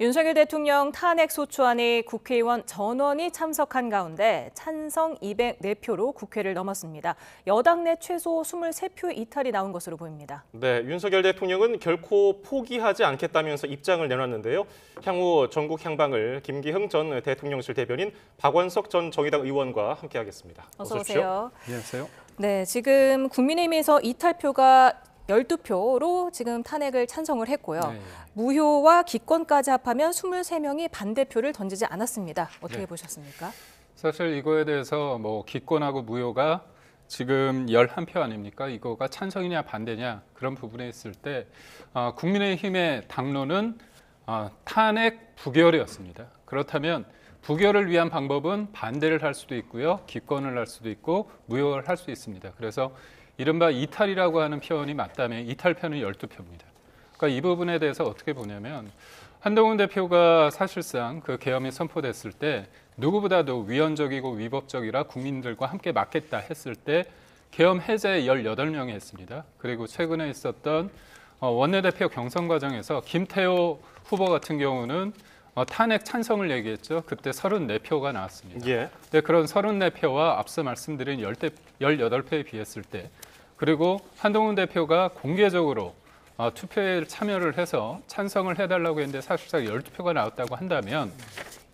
윤석열 대통령 탄핵 소추안에 국회의원 전원이 참석한 가운데 찬성 204표로 국회를 넘었습니다. 여당 내 최소 23표의 이탈이 나온 것으로 보입니다. 네, 윤석열 대통령은 결코 포기하지 않겠다면서 입장을 내놨는데요. 향후 전국 향방을 김기흥 전 대통령실 대변인 박원석 전 정의당 의원과 함께하겠습니다. 어서 오세요. 안녕하세요. 네, 지금 국민의힘에서 이탈표가 12표로 지금 탄핵을 찬성을 했고요. 네. 무효와 기권까지 합하면 23명이 반대표를 던지지 않았습니다. 어떻게 네. 보셨습니까? 사실 이거에 대해서 기권하고 무효가 지금 11표 아닙니까? 이거가 찬성이냐 반대냐 그런 부분에 있을 때 국민의힘의 당론은 탄핵 부결이었습니다. 그렇다면 부결을 위한 방법은 반대를 할 수도 있고요. 기권을 할 수도 있고 무효를 할 수 있습니다. 그래서 이른바 이탈이라고 하는 표현이 맞다면 이탈표는 12표입니다. 그러니까 이 부분에 대해서 어떻게 보냐면 한동훈 대표가 사실상 그 계엄이 선포됐을 때 누구보다도 위헌적이고 위법적이라 국민들과 함께 막겠다 했을 때 계엄 해제 18명이 했습니다. 그리고 최근에 있었던 원내대표 경선 과정에서 김태호 후보 같은 경우는 탄핵 찬성을 얘기했죠. 그때 34표가 나왔습니다. 예. 근데 그런 34표와 앞서 말씀드린 18표에 비했을 때 그리고 한동훈 대표가 공개적으로 투표에 참여를 해서 찬성을 해달라고 했는데 사실상 12표가 나왔다고 한다면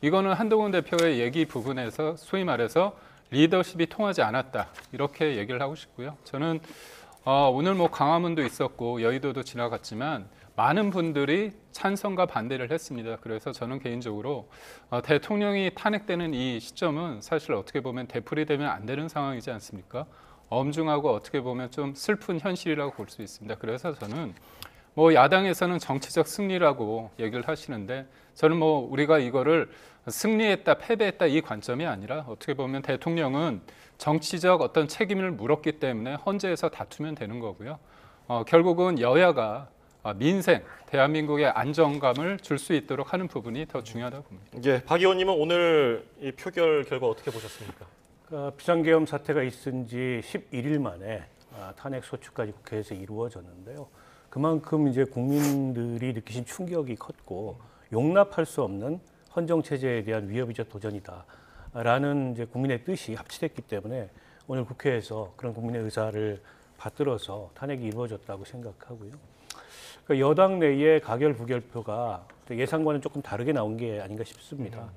이거는 한동훈 대표의 얘기 부분에서 소위 말해서 리더십이 통하지 않았다 이렇게 얘기를 하고 싶고요. 저는 오늘 광화문도 있었고 여의도도 지나갔지만 많은 분들이 찬성과 반대를 했습니다. 그래서 저는 개인적으로 대통령이 탄핵되는 이 시점은 사실 어떻게 보면 되풀이되면 안 되는 상황이지 않습니까? 엄중하고 어떻게 보면 좀 슬픈 현실이라고 볼 수 있습니다. 그래서 저는 야당에서는 정치적 승리라고 얘기를 하시는데 저는 우리가 이거를 승리했다, 패배했다 이 관점이 아니라 어떻게 보면 대통령은 정치적 어떤 책임을 물었기 때문에 헌재에서 다투면 되는 거고요. 결국은 여야가 민생, 대한민국의 안정감을 줄 수 있도록 하는 부분이 더 중요하다고 봅니다. 예, 박 의원님은 오늘 이 표결 결과 어떻게 보셨습니까? 비상계엄 사태가 있은 지 11일 만에 탄핵 소추까지 국회에서 이루어졌는데요. 그만큼 이제 국민들이 느끼신 충격이 컸고 용납할 수 없는 헌정 체제에 대한 위협이자 도전이다라는 이제 국민의 뜻이 합치됐기 때문에 오늘 국회에서 그런 국민의 의사를 받들어서 탄핵이 이루어졌다고 생각하고요. 그러니까 여당 내의 가결 부결표가 예상과는 조금 다르게 나온 게 아닌가 싶습니다.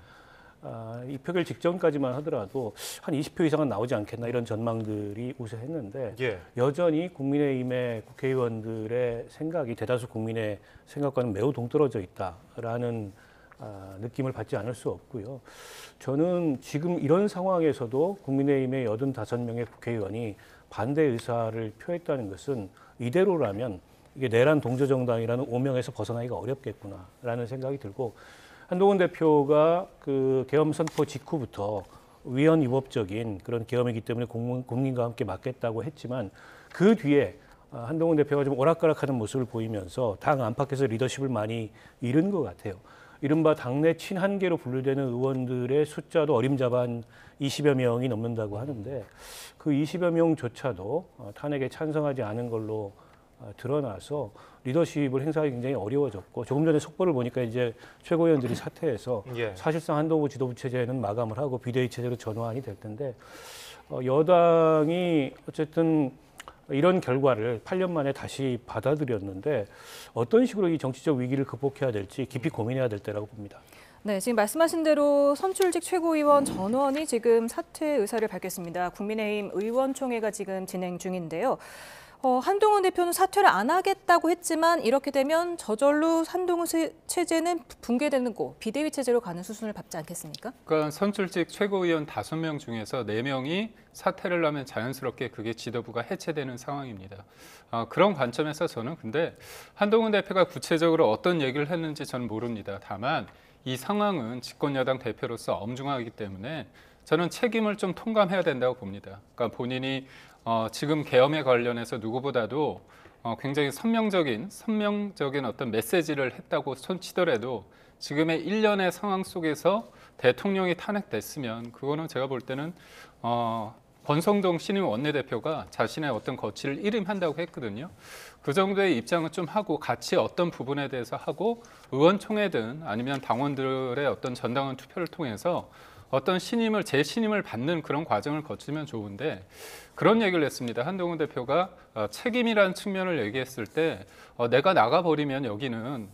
이 표결 직전까지만 하더라도 한 20표 이상은 나오지 않겠나 이런 전망들이 우세했는데 예. 여전히 국민의힘의 국회의원들의 생각이 대다수 국민의 생각과는 매우 동떨어져 있다라는 느낌을 받지 않을 수 없고요. 저는 지금 이런 상황에서도 국민의힘의 85명의 국회의원이 반대 의사를 표했다는 것은 이대로라면 이게 내란 동조정당이라는 오명에서 벗어나기가 어렵겠구나라는 생각이 들고 한동훈 대표가 그 계엄 선포 직후부터 위헌 위법적인 그런 계엄이기 때문에 국민과 함께 막겠다고 했지만 그 뒤에 한동훈 대표가 좀 오락가락하는 모습을 보이면서 당 안팎에서 리더십을 많이 잃은 것 같아요. 이른바 당내 친한계로 분류되는 의원들의 숫자도 어림잡아 20여 명이 넘는다고 하는데 그 20여 명조차도 탄핵에 찬성하지 않은 걸로 드러나서 리더십을 행사하기 굉장히 어려워졌고 조금 전에 속보를 보니까 이제 최고위원들이 사퇴해서 예. 사실상 한동훈 지도부 체제는 마감을 하고 비대위 체제로 전환이 될 텐데 여당이 어쨌든 이런 결과를 8년 만에 다시 받아들였는데 어떤 식으로 이 정치적 위기를 극복해야 될지 깊이 고민해야 될 때라고 봅니다. 네, 지금 말씀하신 대로 선출직 최고위원 전원이 지금 사퇴 의사를 밝혔습니다. 국민의힘 의원총회가 지금 진행 중인데요. 한동훈 대표는 사퇴를 안 하겠다고 했지만 이렇게 되면 저절로 한동훈 체제는 붕괴되는 거 비대위 체제로 가는 수순을 밟지 않겠습니까? 그러니까 선출직 최고위원 5명 중에서 4명이 사퇴를 하면 자연스럽게 그게 지도부가 해체되는 상황입니다. 그런 관점에서 저는 근데 한동훈 대표가 구체적으로 어떤 얘기를 했는지 저는 모릅니다. 다만 이 상황은 집권여당 대표로서 엄중하기 때문에 저는 책임을 좀 통감해야 된다고 봅니다. 그러니까 본인이 지금 계엄에 관련해서 누구보다도 굉장히 선명적인 어떤 메시지를 했다고 손치더라도 지금의 일련의 상황 속에서 대통령이 탄핵됐으면 그거는 제가 볼 때는 권성동 신임 원내대표가 자신의 어떤 거취를 일임한다고 했거든요. 그 정도의 입장은 좀 하고 같이 어떤 부분에 대해서 하고 의원총회든 아니면 당원들의 어떤 전당원 투표를 통해서 어떤 재신임을 받는 그런 과정을 거치면 좋은데 그런 얘기를 했습니다. 한동훈 대표가 책임이라는 측면을 얘기했을 때 내가 나가버리면 여기는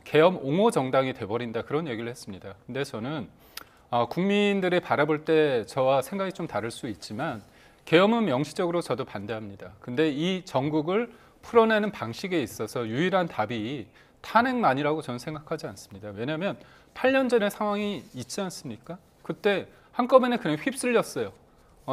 계엄 옹호 정당이 돼버린다 그런 얘기를 했습니다. 근데 저는 국민들이 바라볼 때 저와 생각이 좀 다를 수 있지만 계엄은 명시적으로 저도 반대합니다. 근데 이 전국을 풀어내는 방식에 있어서 유일한 답이 탄핵만이라고 저는 생각하지 않습니다. 왜냐하면 8년 전의 상황이 있지 않습니까? 그때 한꺼번에 그냥 휩쓸렸어요.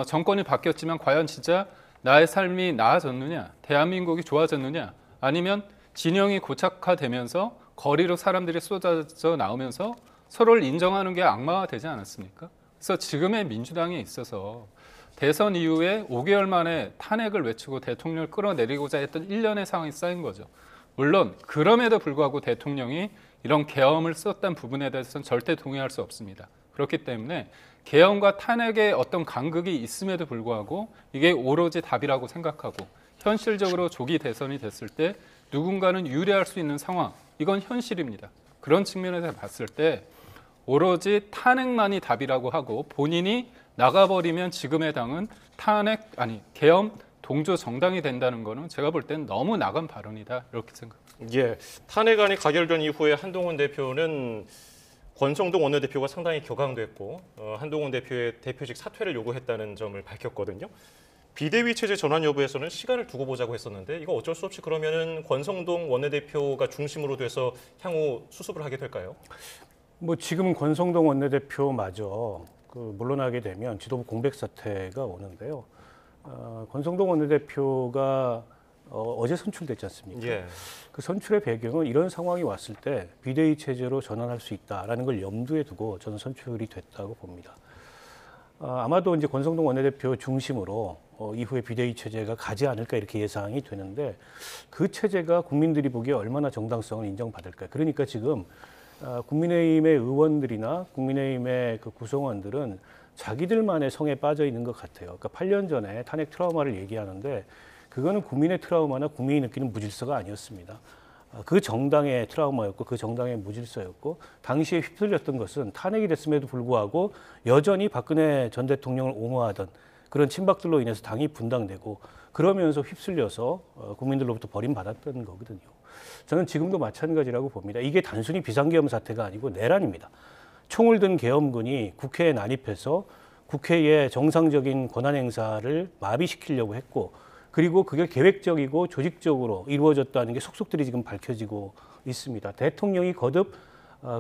정권이 바뀌었지만 과연 진짜 나의 삶이 나아졌느냐, 대한민국이 좋아졌느냐, 아니면 진영이 고착화되면서 거리로 사람들이 쏟아져 나오면서 서로를 인정하는 게 악마화되지 않았습니까? 그래서 지금의 민주당에 있어서 대선 이후에 5개월 만에 탄핵을 외치고 대통령을 끌어내리고자 했던 1년의 상황이 쌓인 거죠. 물론 그럼에도 불구하고 대통령이 이런 계엄을 썼다는 부분에 대해서는 절대 동의할 수 없습니다. 그렇기 때문에 계엄과 탄핵의 어떤 간극이 있음에도 불구하고 이게 오로지 답이라고 생각하고 현실적으로 조기 대선이 됐을 때 누군가는 유리할 수 있는 상황, 이건 현실입니다. 그런 측면에서 봤을 때 오로지 탄핵만이 답이라고 하고 본인이 나가버리면 지금의 당은 계엄 동조 정당이 된다는 거는 제가 볼 때는 너무 나간 발언이다 이렇게 생각합니다. 예, 탄핵안이 가결된 이후에 한동훈 대표는 권성동 원내대표가 상당히 격앙됐고 한동훈 대표의 대표직 사퇴를 요구했다는 점을 밝혔거든요. 비대위 체제 전환 여부에서는 시간을 두고 보자고 했었는데 이거 어쩔 수 없이 그러면은 권성동 원내대표가 중심으로 향후 수습을 하게 될까요? 뭐 지금 권성동 원내대표마저 물러나게 되면 지도부 공백 사태가 오는데요. 권성동 원내대표가 어제 선출됐지 않습니까? 예. 그 선출의 배경은 이런 상황이 왔을 때 비대위 체제로 전환할 수 있다라는 걸 염두에 두고 저는 선출이 됐다고 봅니다. 아마도 이제 권성동 원내대표 중심으로 이후에 비대위 체제가 가지 않을까 이렇게 예상이 되는데 그 체제가 국민들이 보기에 얼마나 정당성을 인정받을까. 그러니까 지금 국민의힘의 의원들이나 국민의힘의 그 구성원들은 자기들만의 성에 빠져 있는 것 같아요. 그러니까 8년 전에 탄핵 트라우마를 얘기하는데 그거는 국민의 트라우마나 국민이 느끼는 무질서가 아니었습니다. 그 정당의 트라우마였고 그 정당의 무질서였고 당시에 휩쓸렸던 것은 탄핵이 됐음에도 불구하고 여전히 박근혜 전 대통령을 옹호하던 그런 친박들로 인해서 당이 분당되고 그러면서 휩쓸려서 국민들로부터 버림받았던 거거든요. 저는 지금도 마찬가지라고 봅니다. 이게 단순히 비상계엄 사태가 아니고 내란입니다. 총을 든 계엄군이 국회에 난입해서 국회의 정상적인 권한 행사를 마비시키려고 했고 그리고 그게 계획적이고 조직적으로 이루어졌다는 게 속속들이 지금 밝혀지고 있습니다. 대통령이 거듭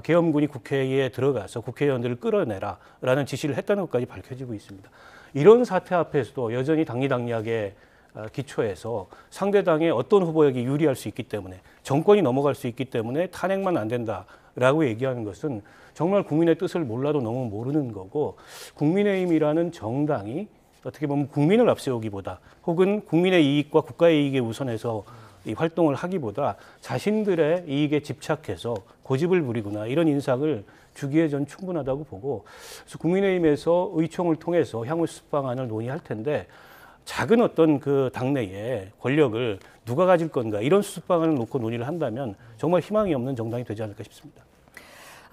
계엄군이 국회에 들어가서 국회의원들을 끌어내라라는 지시를 했다는 것까지 밝혀지고 있습니다. 이런 사태 앞에서도 여전히 당리당략에 기초해서 상대당의 어떤 후보에게 유리할 수 있기 때문에 정권이 넘어갈 수 있기 때문에 탄핵만 안 된다라고 얘기하는 것은 정말 국민의 뜻을 몰라도 너무 모르는 거고 국민의힘이라는 정당이 어떻게 보면 국민을 앞세우기보다 혹은 국민의 이익과 국가의 이익에 우선해서 이 활동을 하기보다 자신들의 이익에 집착해서 고집을 부리거나 이런 인상을 주기에 전 충분하다고 보고 그래서 국민의힘에서 의총을 통해서 향후 수습 방안을 논의할 텐데 작은 어떤 그 당내의 권력을 누가 가질 건가 이런 수습 방안을 놓고 논의를 한다면 정말 희망이 없는 정당이 되지 않을까 싶습니다.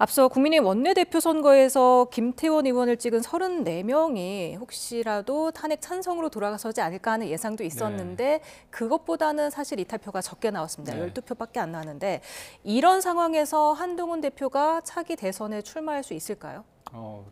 앞서 국민의힘 원내대표 선거에서 김태원 의원을 찍은 34명이 혹시라도 탄핵 찬성으로 돌아서지 않을까 하는 예상도 있었는데 그것보다는 사실 이탈표가 적게 나왔습니다. 12표밖에 안 나왔는데 이런 상황에서 한동훈 대표가 차기 대선에 출마할 수 있을까요?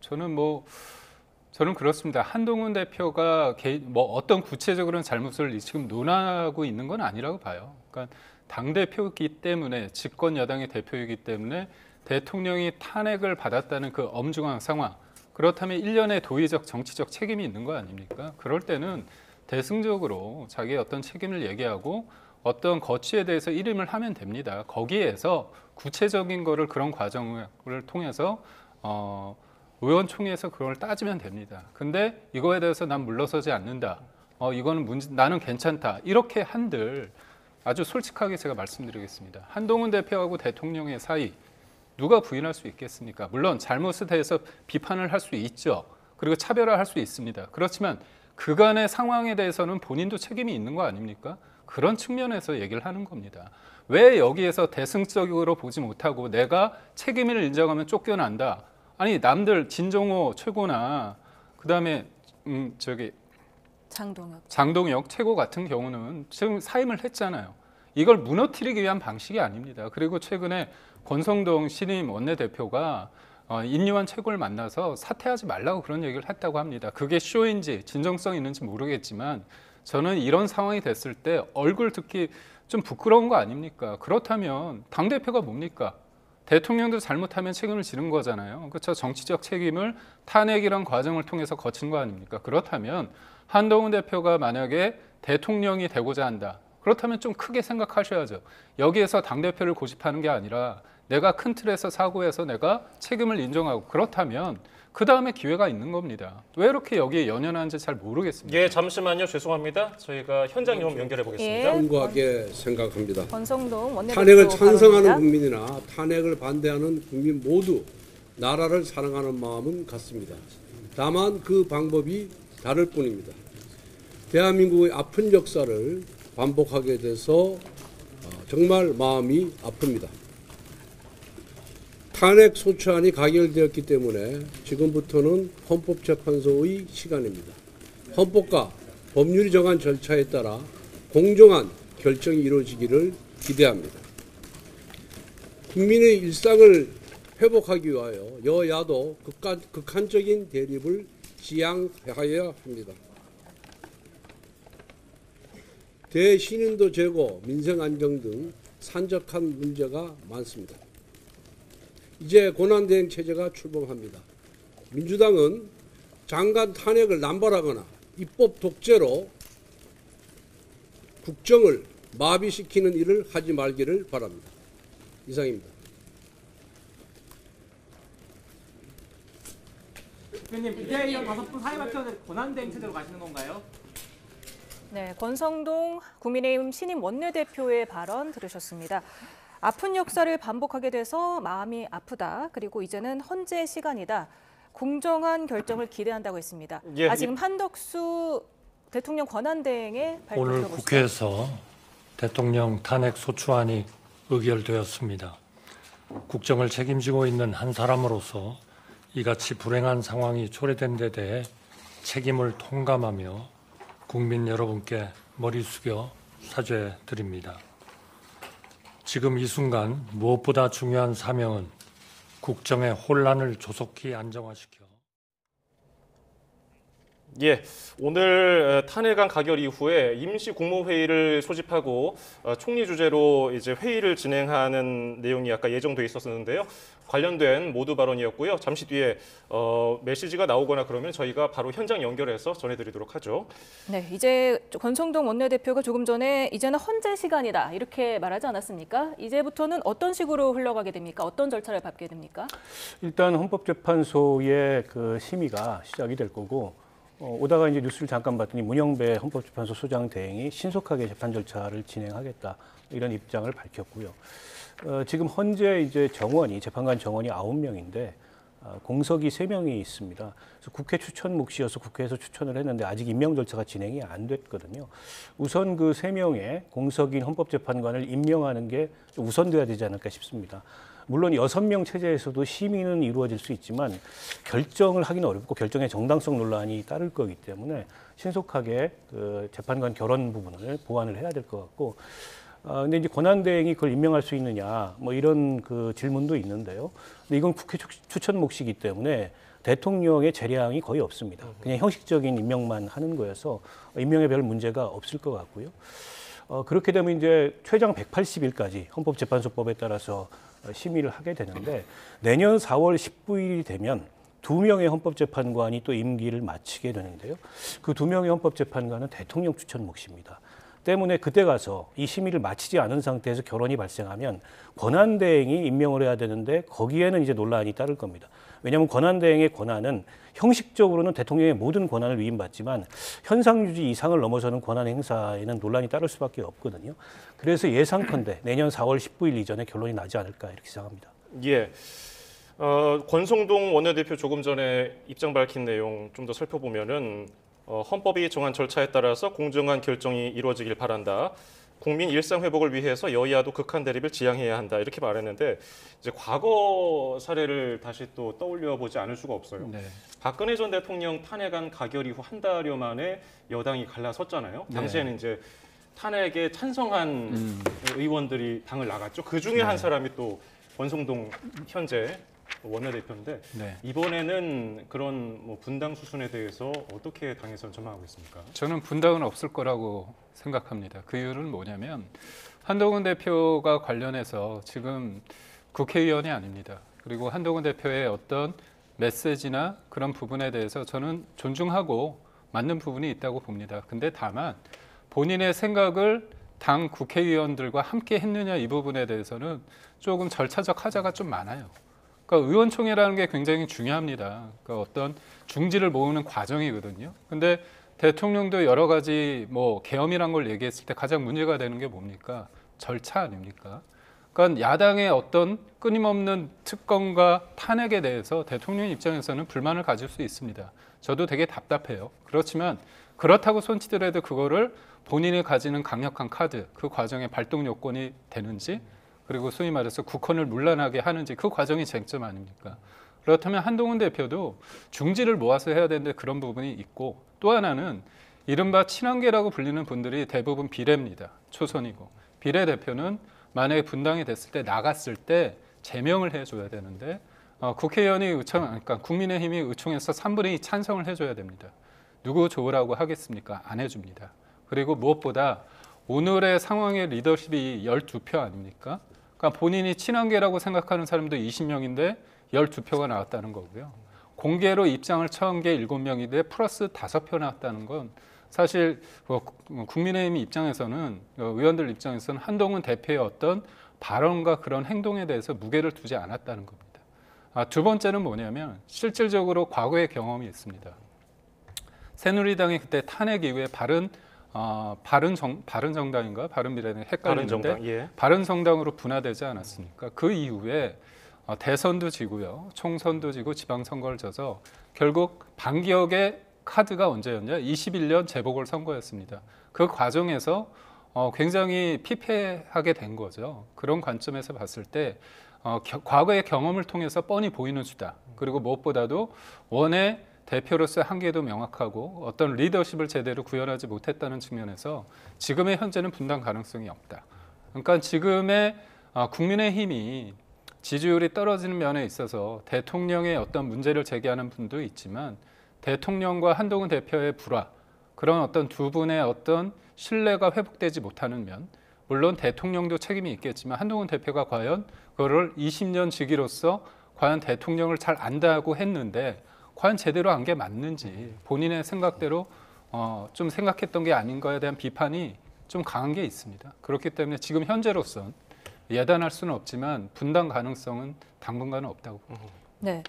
저는 그렇습니다. 한동훈 대표가 어떤 구체적으로는 잘못을 지금 논하고 있는 건 아니라고 봐요. 그러니까 당대표이기 때문에 집권 여당의 대표이기 때문에 대통령이 탄핵을 받았다는 그 엄중한 상황, 그렇다면 일련의 도의적 정치적 책임이 있는 거 아닙니까? 그럴 때는 대승적으로 자기의 어떤 책임을 얘기하고 어떤 거취에 대해서 일임을 하면 됩니다. 거기에서 구체적인 거를 그런 과정을 통해서 의원총회에서 그걸 따지면 됩니다. 근데 이거에 대해서 난 물러서지 않는다. 이거는 나는 괜찮다. 이렇게 한들 아주 솔직하게 제가 말씀드리겠습니다. 한동훈 대표하고 대통령의 사이 누가 부인할 수 있겠습니까? 물론 잘못에 대해서 비판을 할 수 있죠. 그리고 차별화할 수 있습니다. 그렇지만 그간의 상황에 대해서는 본인도 책임이 있는 거 아닙니까? 그런 측면에서 얘기를 하는 겁니다. 왜 여기에서 대승적으로 보지 못하고 내가 책임을 인정하면 쫓겨난다. 아니 남들 진정호 최고나 그다음에 장동혁 최고 같은 경우는 지금 사임을 했잖아요. 이걸 무너뜨리기 위한 방식이 아닙니다. 그리고 최근에 권성동 신임 원내대표가 인류한 최고를 만나서 사퇴하지 말라고 그런 얘기를 했다고 합니다. 그게 쇼인지 진정성이 있는지 모르겠지만 저는 이런 상황이 됐을 때 얼굴 듣기 좀 부끄러운 거 아닙니까? 그렇다면 당대표가 뭡니까? 대통령도 잘못하면 책임을 지는 거잖아요. 그렇죠? 정치적 책임을 탄핵이란 과정을 통해서 거친 거 아닙니까? 그렇다면 한동훈 대표가 만약에 대통령이 되고자 한다. 그렇다면 좀 크게 생각하셔야죠. 여기에서 당대표를 고집하는 게 아니라 내가 큰 틀에서 사고해서 내가 책임을 인정하고 그렇다면 그 다음에 기회가 있는 겁니다. 왜 이렇게 여기에 연연하는지 잘 모르겠습니다. 예, 잠시만요. 죄송합니다. 저희가 현장 좀 연결해 보겠습니다. 공고하게 생각합니다. 권성동 원내대표 탄핵을 찬성하는 발언입니다. 국민이나 탄핵을 반대하는 국민 모두 나라를 사랑하는 마음은 같습니다. 다만 그 방법이 다를 뿐입니다. 대한민국의 아픈 역사를 반복하게 돼서 정말 마음이 아픕니다. 탄핵 소추안이 가결되었기 때문에 지금부터는 헌법재판소의 시간입니다. 헌법과 법률이 정한 절차에 따라 공정한 결정이 이루어지기를 기대합니다. 국민의 일상을 회복하기 위하여 여야도 극한적인 대립을 지양해야 합니다. 대신인도 제고, 민생 안정 등 산적한 문제가 많습니다. 이제 권한대행 체제가 출범합니다. 민주당은 장관 탄핵을 남발하거나 입법 독재로 국정을 마비시키는 일을 하지 말기를 바랍니다. 이상입니다. 대표님, 비대위원 5분 사회 발표는 권한대행 체제로 가시는 건가요? 네, 권성동 국민의힘 신임 원내대표의 발언 들으셨습니다. 아픈 역사를 반복하게 돼서 마음이 아프다. 그리고 이제는 헌재의 시간이다. 공정한 결정을 기대한다고 했습니다. 예, 지금 한덕수 대통령 권한대행의 발표 오늘 들어보시죠. 국회에서 대통령 탄핵 소추안이 의결되었습니다. 국정을 책임지고 있는 한 사람으로서 이같이 불행한 상황이 초래된 데 대해 책임을 통감하며 국민 여러분께 머리 숙여 사죄드립니다. 지금 이 순간 무엇보다 중요한 사명은 국정의 혼란을 조속히 안정화시켜 예, 오늘 탄핵안 가결 이후에 임시 국무회의를 소집하고 총리 주재로 이제 회의를 진행하는 내용이 아까 예정돼 있었는데요. 관련된 모두 발언이었고요. 잠시 뒤에 메시지가 나오거나 그러면 저희가 바로 현장 연결해서 전해드리도록 하죠. 네, 이제 권성동 원내대표가 조금 전에 이제는 헌재 시간이다 이렇게 말하지 않았습니까? 이제부터는 어떤 식으로 흘러가게 됩니까? 어떤 절차를 밟게 됩니까? 일단 헌법재판소의 그 심의가 시작이 될 거고 오다가 이제 뉴스를 잠깐 봤더니 문영배 헌법재판소 소장 대행이 신속하게 재판 절차를 진행하겠다 이런 입장을 밝혔고요. 지금 현재 이제 정원이 재판관 정원이 9명인데 공석이 3명이 있습니다. 그래서 국회 추천 몫이어서 국회에서 추천을 했는데 아직 임명 절차가 진행이 안 됐거든요. 우선 그 3명의 공석인 헌법재판관을 임명하는 게 우선돼야 되지 않을까 싶습니다. 물론 6명 체제에서도 심의는 이루어질 수 있지만 결정을 하기는 어렵고 결정의 정당성 논란이 따를 거기 때문에 신속하게 그 재판관 결원 부분을 보완을 해야 될 것 같고 근데 이제 권한대행이 그걸 임명할 수 있느냐 뭐 이런 그 질문도 있는데요. 근데 이건 국회 추천 몫이기 때문에 대통령의 재량이 거의 없습니다. 그냥 형식적인 임명만 하는 거여서 임명에 별 문제가 없을 것 같고요. 그렇게 되면 이제 최장 180일까지 헌법재판소법에 따라서 심의를 하게 되는데 내년 4월 19일이 되면 2명의 헌법재판관이 또 임기를 마치게 되는데요. 그 2명의 헌법재판관은 대통령 추천 몫입니다. 때문에 그때 가서 이 심의를 마치지 않은 상태에서 결론이 발생하면 권한대행이 임명을 해야 되는데 거기에는 이제 논란이 따를 겁니다. 왜냐하면 권한대행의 권한은 형식적으로는 대통령의 모든 권한을 위임받지만 현상유지 이상을 넘어서는 권한 행사에는 논란이 따를 수밖에 없거든요. 그래서 예상컨대 내년 4월 19일 이전에 결론이 나지 않을까 이렇게 생각합니다. 예. 권성동 원내대표 조금 전에 입장 밝힌 내용 좀 더 살펴보면은 헌법이 정한 절차에 따라서 공정한 결정이 이루어지길 바란다. 국민 일상 회복을 위해서 여야도 극한 대립을 지양해야 한다. 이렇게 말했는데 이제 과거 사례를 다시 또 떠올려 보지 않을 수가 없어요. 네. 박근혜 전 대통령 탄핵안 가결 이후 한 달여 만에 여당이 갈라섰잖아요. 당시에는 이제 탄핵에 찬성한 의원들이 당을 나갔죠. 그 중에 한 사람이 또 권성동 현재 원내대표인데 네. 이번에는 그런 뭐 분당 수순에 대해서 어떻게 당에서 전망하고 있습니까? 저는 분당은 없을 거라고 생각합니다. 그 이유는 뭐냐면 한동훈 대표가 관련해서 지금 국회의원이 아닙니다. 그리고 한동훈 대표의 어떤 메시지나 그런 부분에 대해서 저는 존중하고 맞는 부분이 있다고 봅니다. 근데 다만 본인의 생각을 당 국회의원들과 함께 했느냐 이 부분에 대해서는 조금 절차적 하자가 좀 많아요. 그러니까 의원총회라는 게 굉장히 중요합니다. 그러니까 어떤 중지를 모으는 과정이거든요. 근데 대통령도 여러 가지 뭐 계엄이란 걸 얘기했을 때 가장 문제가 되는 게 뭡니까? 절차 아닙니까? 그러니까 야당의 어떤 끊임없는 특검과 탄핵에 대해서 대통령 입장에서는 불만을 가질 수 있습니다. 저도 되게 답답해요. 그렇지만 그렇다고 손치더라도 그거를 본인이 가지는 강력한 카드, 그 과정의 발동 요건이 되는지 그리고 소위 말해서 국헌을 문란하게 하는지 그 과정이 쟁점 아닙니까? 그렇다면 한동훈 대표도 중지를 모아서 해야 되는데 그런 부분이 있고 또 하나는 이른바 친한계라고 불리는 분들이 대부분 비례입니다. 초선이고 비례대표는 만약에 분당이 됐을 때 나갔을 때 제명을 해줘야 되는데 국회의원이 그러니까 국민의힘이 의총에서 3분의 2 찬성을 해줘야 됩니다. 누구 좋으라고 하겠습니까? 안 해줍니다. 그리고 무엇보다 오늘의 상황의 리더십이 12표 아닙니까? 그러니까 본인이 친한계라고 생각하는 사람도 20명인데 12표가 나왔다는 거고요. 공개로 입장을 처음 게 7명인데 플러스 5표 나왔다는 건 사실 국민의힘 입장에서는 의원들 입장에서는 한동훈 대표의 어떤 발언과 그런 행동에 대해서 무게를 두지 않았다는 겁니다. 두 번째는 뭐냐면 실질적으로 과거의 경험이 있습니다. 새누리당이 그때 탄핵 이후에 바른정당인가 바른미래당 헷갈리는데 바른정당으로 분화되지 않았습니까? 그 이후에 대선도 지고요, 총선도 지고 지방선거를 져서 결국 반기억의 카드가 언제였냐? 21년 재보궐선거였습니다. 그 과정에서 굉장히 피폐하게 된 거죠. 그런 관점에서 봤을 때 과거의 경험을 통해서 뻔히 보이는 수다. 그리고 무엇보다도 원의 대표로서의 한계도 명확하고 어떤 리더십을 제대로 구현하지 못했다는 측면에서 지금의 현재는 분당 가능성이 없다. 그러니까 지금의 국민의힘이 지지율이 떨어지는 면에 있어서 대통령의 어떤 문제를 제기하는 분도 있지만 대통령과 한동훈 대표의 불화, 그런 어떤 두 분의 어떤 신뢰가 회복되지 못하는 면, 물론 대통령도 책임이 있겠지만 한동훈 대표가 과연 그거를 20년 지기로서 과연 대통령을 잘 안다고 했는데 과연 제대로 한 게 맞는지 본인의 생각대로 좀 생각했던 게 아닌가에 대한 비판이 좀 강한 게 있습니다. 그렇기 때문에 지금 현재로선 예단할 수는 없지만 분당 가능성은 당분간은 없다고 봅니다. 네.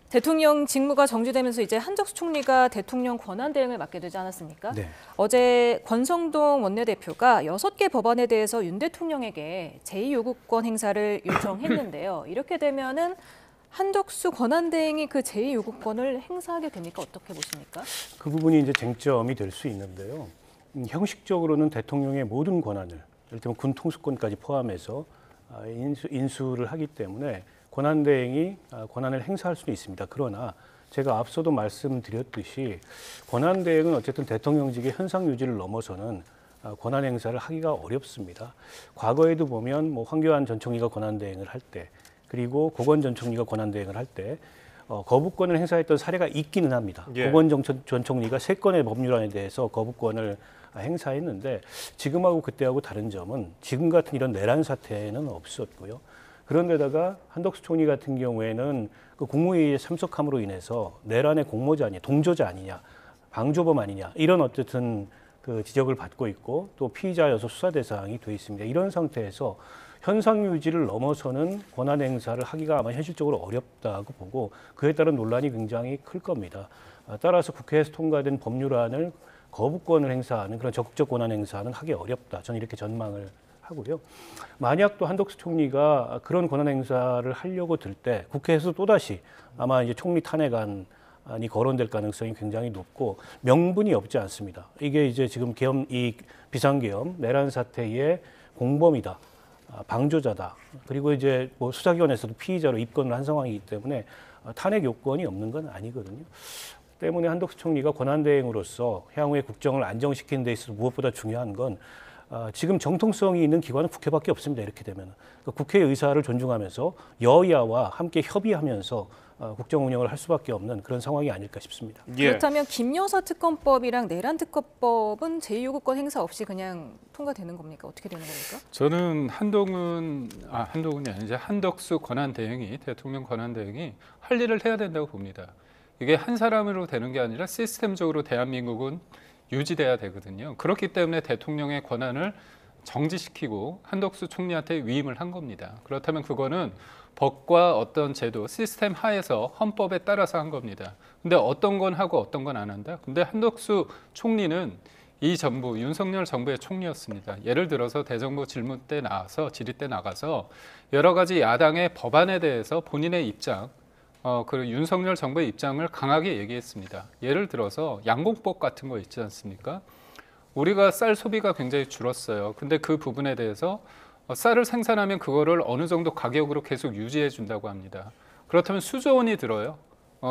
대통령 직무가 정지되면서 이제 한덕수 총리가 대통령 권한 대행을 맡게 되지 않았습니까? 네. 어제 권성동 원내대표가 6개 법안에 대해서 윤 대통령에게 제2요구권 행사를 요청했는데요. 이렇게 되면은 한덕수 권한 대행이 그 제2요구권을 행사하게 되니까 어떻게 보십니까? 그 부분이 이제 쟁점이 될 수 있는데요. 형식적으로는 대통령의 모든 권한을, 예를 들면 군 통수권까지 포함해서 인수를 하기 때문에 권한 대행이 권한을 행사할 수는 있습니다. 그러나 제가 앞서도 말씀드렸듯이 권한 대행은 어쨌든 대통령직의 현상 유지를 넘어서는 권한 행사를 하기가 어렵습니다. 과거에도 보면 뭐 황교안 전 총리가 권한 대행을 할 때, 그리고 고건 전 총리가 권한 대행을 할 때 거부권을 행사했던 사례가 있기는 합니다. 예. 고건 전 총리가 3건의 법률안에 대해서 거부권을 행사했는데 지금하고 그때하고 다른 점은 지금 같은 이런 내란 사태는 없었고요. 그런데다가 한덕수 총리 같은 경우에는 그 국무회의에 참석함으로 인해서 내란의 공모자 아니냐, 동조자 아니냐, 방조범 아니냐 이런 어쨌든 그 지적을 받고 있고 또 피의자여서 수사 대상이 돼 있습니다. 이런 상태에서 현상 유지를 넘어서는 권한 행사를 하기가 아마 현실적으로 어렵다고 보고 그에 따른 논란이 굉장히 클 겁니다. 따라서 국회에서 통과된 법률안을 거부권을 행사하는 그런 적극적 권한 행사는 하기 어렵다. 저는 이렇게 전망을 하고요. 만약 또 한덕수 총리가 그런 권한 행사를 하려고 들 때 국회에서 또다시 아마 이제 총리 탄핵안이 거론될 가능성이 굉장히 높고 명분이 없지 않습니다. 이게 이제 지금 이 비상계엄 내란 사태의 공범이다. 방조자다. 그리고 이제 뭐 수사기관에서도 피의자로 입건을 한 상황이기 때문에 탄핵 요건이 없는 건 아니거든요. 때문에 한덕수 총리가 권한대행으로서 향후의 국정을 안정시키는 데 있어서 무엇보다 중요한 건 지금 정통성이 있는 기관은 국회밖에 없습니다. 이렇게 되면 그러니까 국회의 의사를 존중하면서 여야와 함께 협의하면서 국정 운영을 할 수밖에 없는 그런 상황이 아닐까 싶습니다. 예. 그렇다면 김여사 특검법이랑 내란 특검법은 제2요구권 행사 없이 그냥 통과되는 겁니까? 어떻게 되는 겁니까? 저는 한동훈이 아니죠. 한덕수 권한대행이 대통령 권한대행이 할 일을 해야 된다고 봅니다. 이게 한 사람으로 되는 게 아니라 시스템적으로 대한민국은 유지돼야 되거든요. 그렇기 때문에 대통령의 권한을 정지시키고 한덕수 총리한테 위임을 한 겁니다. 그렇다면 그거는 법과 어떤 제도, 시스템 하에서 헌법에 따라서 한 겁니다. 근데 어떤 건 하고 어떤 건 안 한다? 근데 한덕수 총리는 이 정부, 윤석열 정부의 총리였습니다. 예를 들어서 대정부 질문 때 나와서, 질의 때 나가서 여러 가지 야당의 법안에 대해서 본인의 입장, 그 윤석열 정부의 입장을 강하게 얘기했습니다. 예를 들어서 양공법 같은 거 있지 않습니까? 우리가 쌀 소비가 굉장히 줄었어요. 근데 그 부분에 대해서 쌀을 생산하면 그거를 어느 정도 가격으로 계속 유지해 준다고 합니다. 그렇다면 수조 원이 들어요.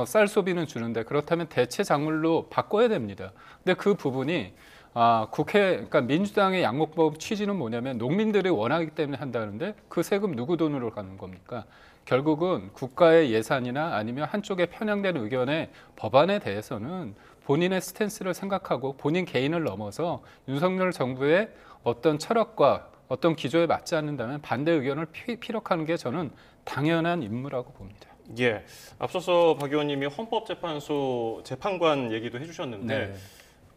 쌀 소비는 주는데 그렇다면 대체 작물로 바꿔야 됩니다. 근데 그 부분이 그러니까 민주당의 양공법 취지는 뭐냐면 농민들이 원하기 때문에 한다는데 그 세금 누구 돈으로 가는 겁니까? 결국은 국가의 예산이나 아니면 한쪽에 편향된 의견의 법안에 대해서는 본인의 스탠스를 생각하고 본인 개인을 넘어서 윤석열 정부의 어떤 철학과 어떤 기조에 맞지 않는다면 반대 의견을 피력하는 게 저는 당연한 임무라고 봅니다. 예, 앞서서 박 의원님이 헌법재판소 재판관 얘기도 해주셨는데 네.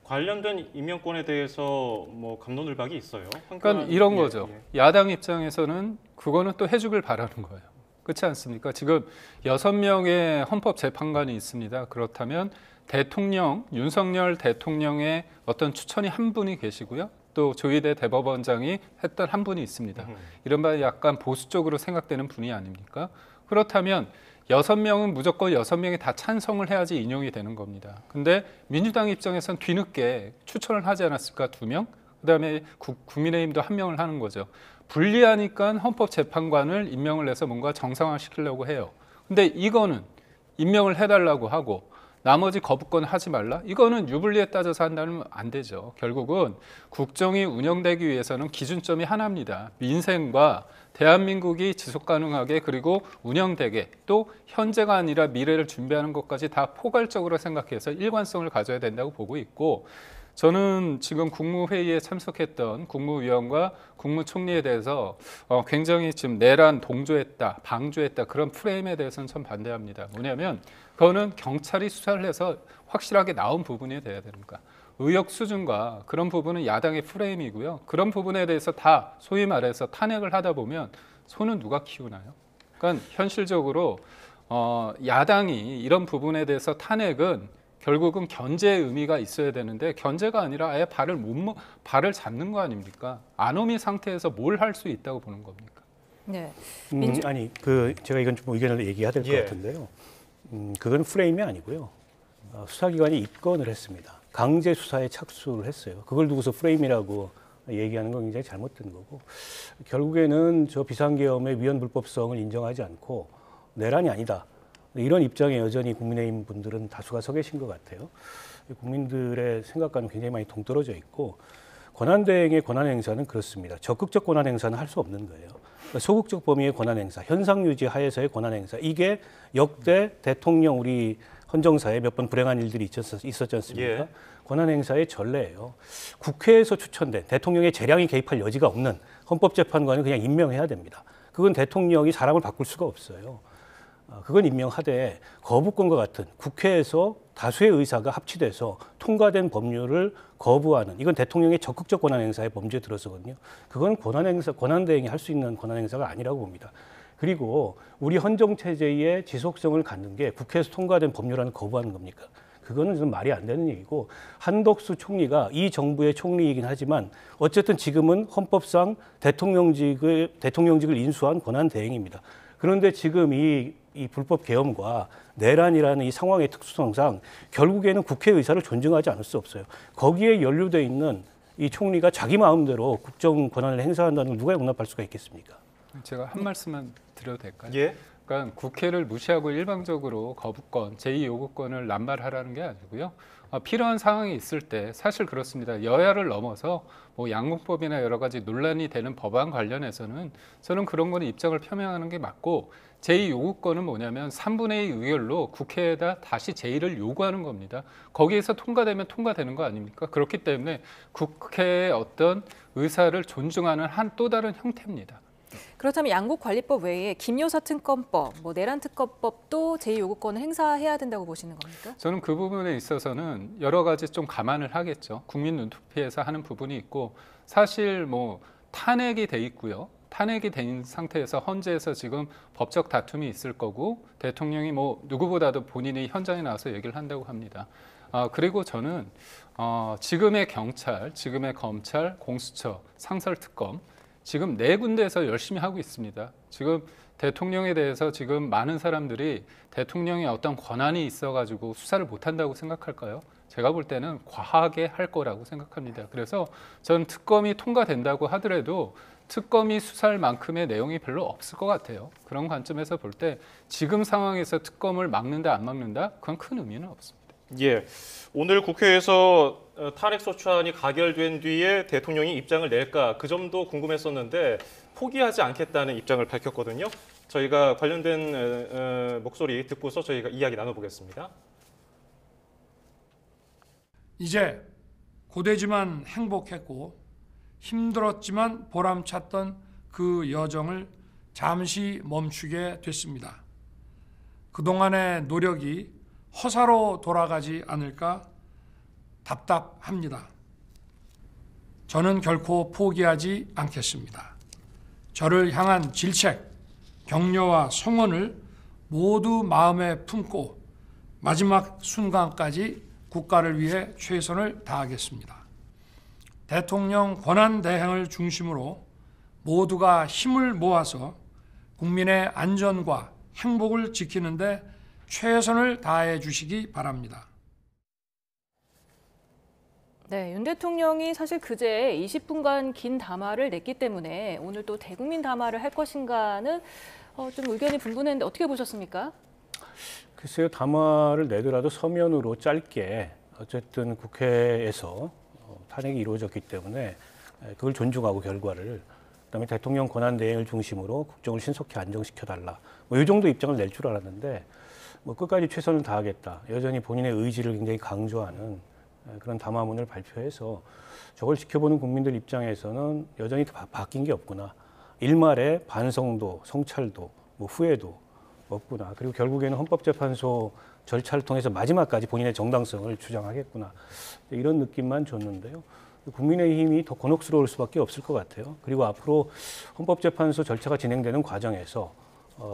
관련된 임명권에 대해서 뭐 갑론을박이 있어요. 그러니까 이런 거죠. 야당 입장에서는 그거는 또 해주길 바라는 거예요. 그렇지 않습니까? 지금 6명의 헌법재판관이 있습니다. 그렇다면 대통령, 윤석열 대통령의 어떤 추천이 한 분이 계시고요. 또 조희대 대법원장이 했던 한 분이 있습니다. 이른바 약간 보수 쪽으로 생각되는 분이 아닙니까? 그렇다면 6명은 무조건 6명이 다 찬성을 해야지 인용이 되는 겁니다. 근데 민주당 입장에서는 뒤늦게 추천을 하지 않았을까? 2명? 그다음에 국민의힘도 1명을 하는 거죠. 불리하니까 헌법재판관을 임명을 해서 뭔가 정상화시키려고 해요. 근데 이거는 임명을 해달라고 하고 나머지 거부권 하지 말라? 이거는 유불리에 따져서 한다면 안 되죠. 결국은 국정이 운영되기 위해서는 기준점이 하나입니다. 민생과 대한민국이 지속 가능하게 그리고 운영되게 또 현재가 아니라 미래를 준비하는 것까지 다 포괄적으로 생각해서 일관성을 가져야 된다고 보고 있고 저는 지금 국무회의에 참석했던 국무위원과 국무총리에 대해서 굉장히 지금 내란 동조했다, 방조했다 그런 프레임에 대해서는 참 반대합니다. 뭐냐면 그거는 경찰이 수사를 해서 확실하게 나온 부분이 돼야 됩니까? 의혹 수준과 그런 부분은 야당의 프레임이고요. 그런 부분에 대해서 다 소위 말해서 탄핵을 하다 보면 손은 누가 키우나요? 그러니까 현실적으로 야당이 이런 부분에 대해서 탄핵은 결국은 견제의 의미가 있어야 되는데 견제가 아니라 아예 발을 잡는 거 아닙니까? 아노미 상태에서 뭘 할 수 있다고 보는 겁니까? 네. 아니 제가 이건 좀 의견을 얘기해야 될 것 같은데요. 그건 프레임이 아니고요. 수사기관이 입건을 했습니다. 강제 수사에 착수를 했어요. 그걸 두고서 프레임이라고 얘기하는 건 굉장히 잘못된 거고 결국에는 저 비상계엄의 위헌 불법성을 인정하지 않고 내란이 아니다. 이런 입장에 여전히 국민의힘 분들은 다수가 서 계신 것 같아요. 국민들의 생각과는 굉장히 많이 동떨어져 있고 권한대행의 권한 행사는 그렇습니다. 적극적 권한 행사는 할 수 없는 거예요. 소극적 범위의 권한 행사, 현상 유지 하에서의 권한 행사 이게 역대 대통령 우리 헌정사에 몇 번 불행한 일들이 있었지 않습니까? 예. 권한 행사의 전례예요. 국회에서 추천된 대통령의 재량이 개입할 여지가 없는 헌법재판관은 그냥 임명해야 됩니다. 그건 대통령이 사람을 바꿀 수가 없어요. 그건 임명하되 거부권과 같은 국회에서 다수의 의사가 합치돼서 통과된 법률을 거부하는 이건 대통령의 적극적 권한 행사의 범죄에 들어서거든요. 그건 권한 대행이 할 수 있는 권한 행사가 아니라고 봅니다. 그리고 우리 헌정 체제의 지속성을 갖는 게 국회에서 통과된 법률안을 거부하는 겁니까? 그거는 좀 말이 안 되는 얘기고, 한덕수 총리가 이 정부의 총리이긴 하지만 어쨌든 지금은 헌법상 대통령직을 인수한 권한 대행입니다. 그런데 지금 이 불법 계엄과 내란이라는 이 상황의 특수성상 결국에는 국회 의사를 존중하지 않을 수 없어요. 거기에 연루돼 있는 이 총리가 자기 마음대로 국정 권한을 행사한다는 걸 누가 용납할 수가 있겠습니까? 제가 한 말씀만 드려도 될까요? 예. 그러니까 국회를 무시하고 일방적으로 거부권, 제2요구권을 남발하라는 게 아니고요. 필요한 상황이 있을 때 사실 그렇습니다. 여야를 넘어서 뭐 양봉법이나 여러 가지 논란이 되는 법안 관련해서는 저는 그런 거는 입장을 표명하는 게 맞고, 제2요구권은 뭐냐면 3분의 2 의결로 국회에다 다시 제1을 요구하는 겁니다. 거기에서 통과되면 통과되는 거 아닙니까? 그렇기 때문에 국회의 어떤 의사를 존중하는 한 또 다른 형태입니다. 그렇다면 양국관리법 외에 김여사 특검법, 뭐 내란 특검법도 제2요구권을 행사해야 된다고 보시는 겁니까? 저는 그 부분에 있어서는 여러 가지 좀 감안을 하겠죠. 국민 눈높이에서 하는 부분이 있고, 사실 뭐 탄핵이 돼 있고요. 탄핵이 된 상태에서 헌재에서 지금 법적 다툼이 있을 거고, 대통령이 뭐 누구보다도 본인이 현장에 나와서 얘기를 한다고 합니다. 그리고 저는 지금의 경찰, 지금의 검찰, 공수처, 상설특검 지금 4군데에서 열심히 하고 있습니다. 지금 대통령에 대해서 지금 많은 사람들이 대통령의 어떤 권한이 있어가지고 수사를 못한다고 생각할까요? 제가 볼 때는 과하게 할 거라고 생각합니다. 그래서 전 특검이 통과된다고 하더라도 특검이 수사할 만큼의 내용이 별로 없을 것 같아요. 그런 관점에서 볼 때 지금 상황에서 특검을 막는다 안 막는다? 그건 큰 의미는 없습니다. 예, 오늘 국회에서 탄핵소추안이 가결된 뒤에 대통령이 입장을 낼까 그 점도 궁금했었는데 포기하지 않겠다는 입장을 밝혔거든요. 저희가 관련된 목소리 듣고서 저희가 이야기 나눠보겠습니다. 이제 고되지만 행복했고 힘들었지만 보람찼던 그 여정을 잠시 멈추게 됐습니다. 그동안의 노력이 허사로 돌아가지 않을까 답답합니다. 저는 결코 포기하지 않겠습니다. 저를 향한 질책, 격려와 성원을 모두 마음에 품고 마지막 순간까지 국가를 위해 최선을 다하겠습니다. 대통령 권한 대행을 중심으로 모두가 힘을 모아서 국민의 안전과 행복을 지키는 데 최선을 다해 주시기 바랍니다. 네, 윤 대통령이 사실 그제 20분간 긴 담화를 냈기 때문에 오늘 또 대국민 담화를 할 것인가는 좀 의견이 분분했는데 어떻게 보셨습니까? 글쎄요, 담화를 내더라도 서면으로 짧게 어쨌든 국회에서 탄핵이 이루어졌기 때문에 그걸 존중하고 결과를, 그다음에 대통령 권한 대행을 중심으로 국정을 신속히 안정시켜달라, 뭐 이 정도 입장을 낼 줄 알았는데 뭐 끝까지 최선을 다하겠다, 여전히 본인의 의지를 굉장히 강조하는 그런 담화문을 발표해서 저걸 지켜보는 국민들 입장에서는 여전히 바뀐 게 없구나, 일말의 반성도, 성찰도, 뭐 후회도 없구나, 그리고 결국에는 헌법재판소 절차를 통해서 마지막까지 본인의 정당성을 주장하겠구나, 이런 느낌만 줬는데요. 국민의힘이 더 곤혹스러울 수밖에 없을 것 같아요. 그리고 앞으로 헌법재판소 절차가 진행되는 과정에서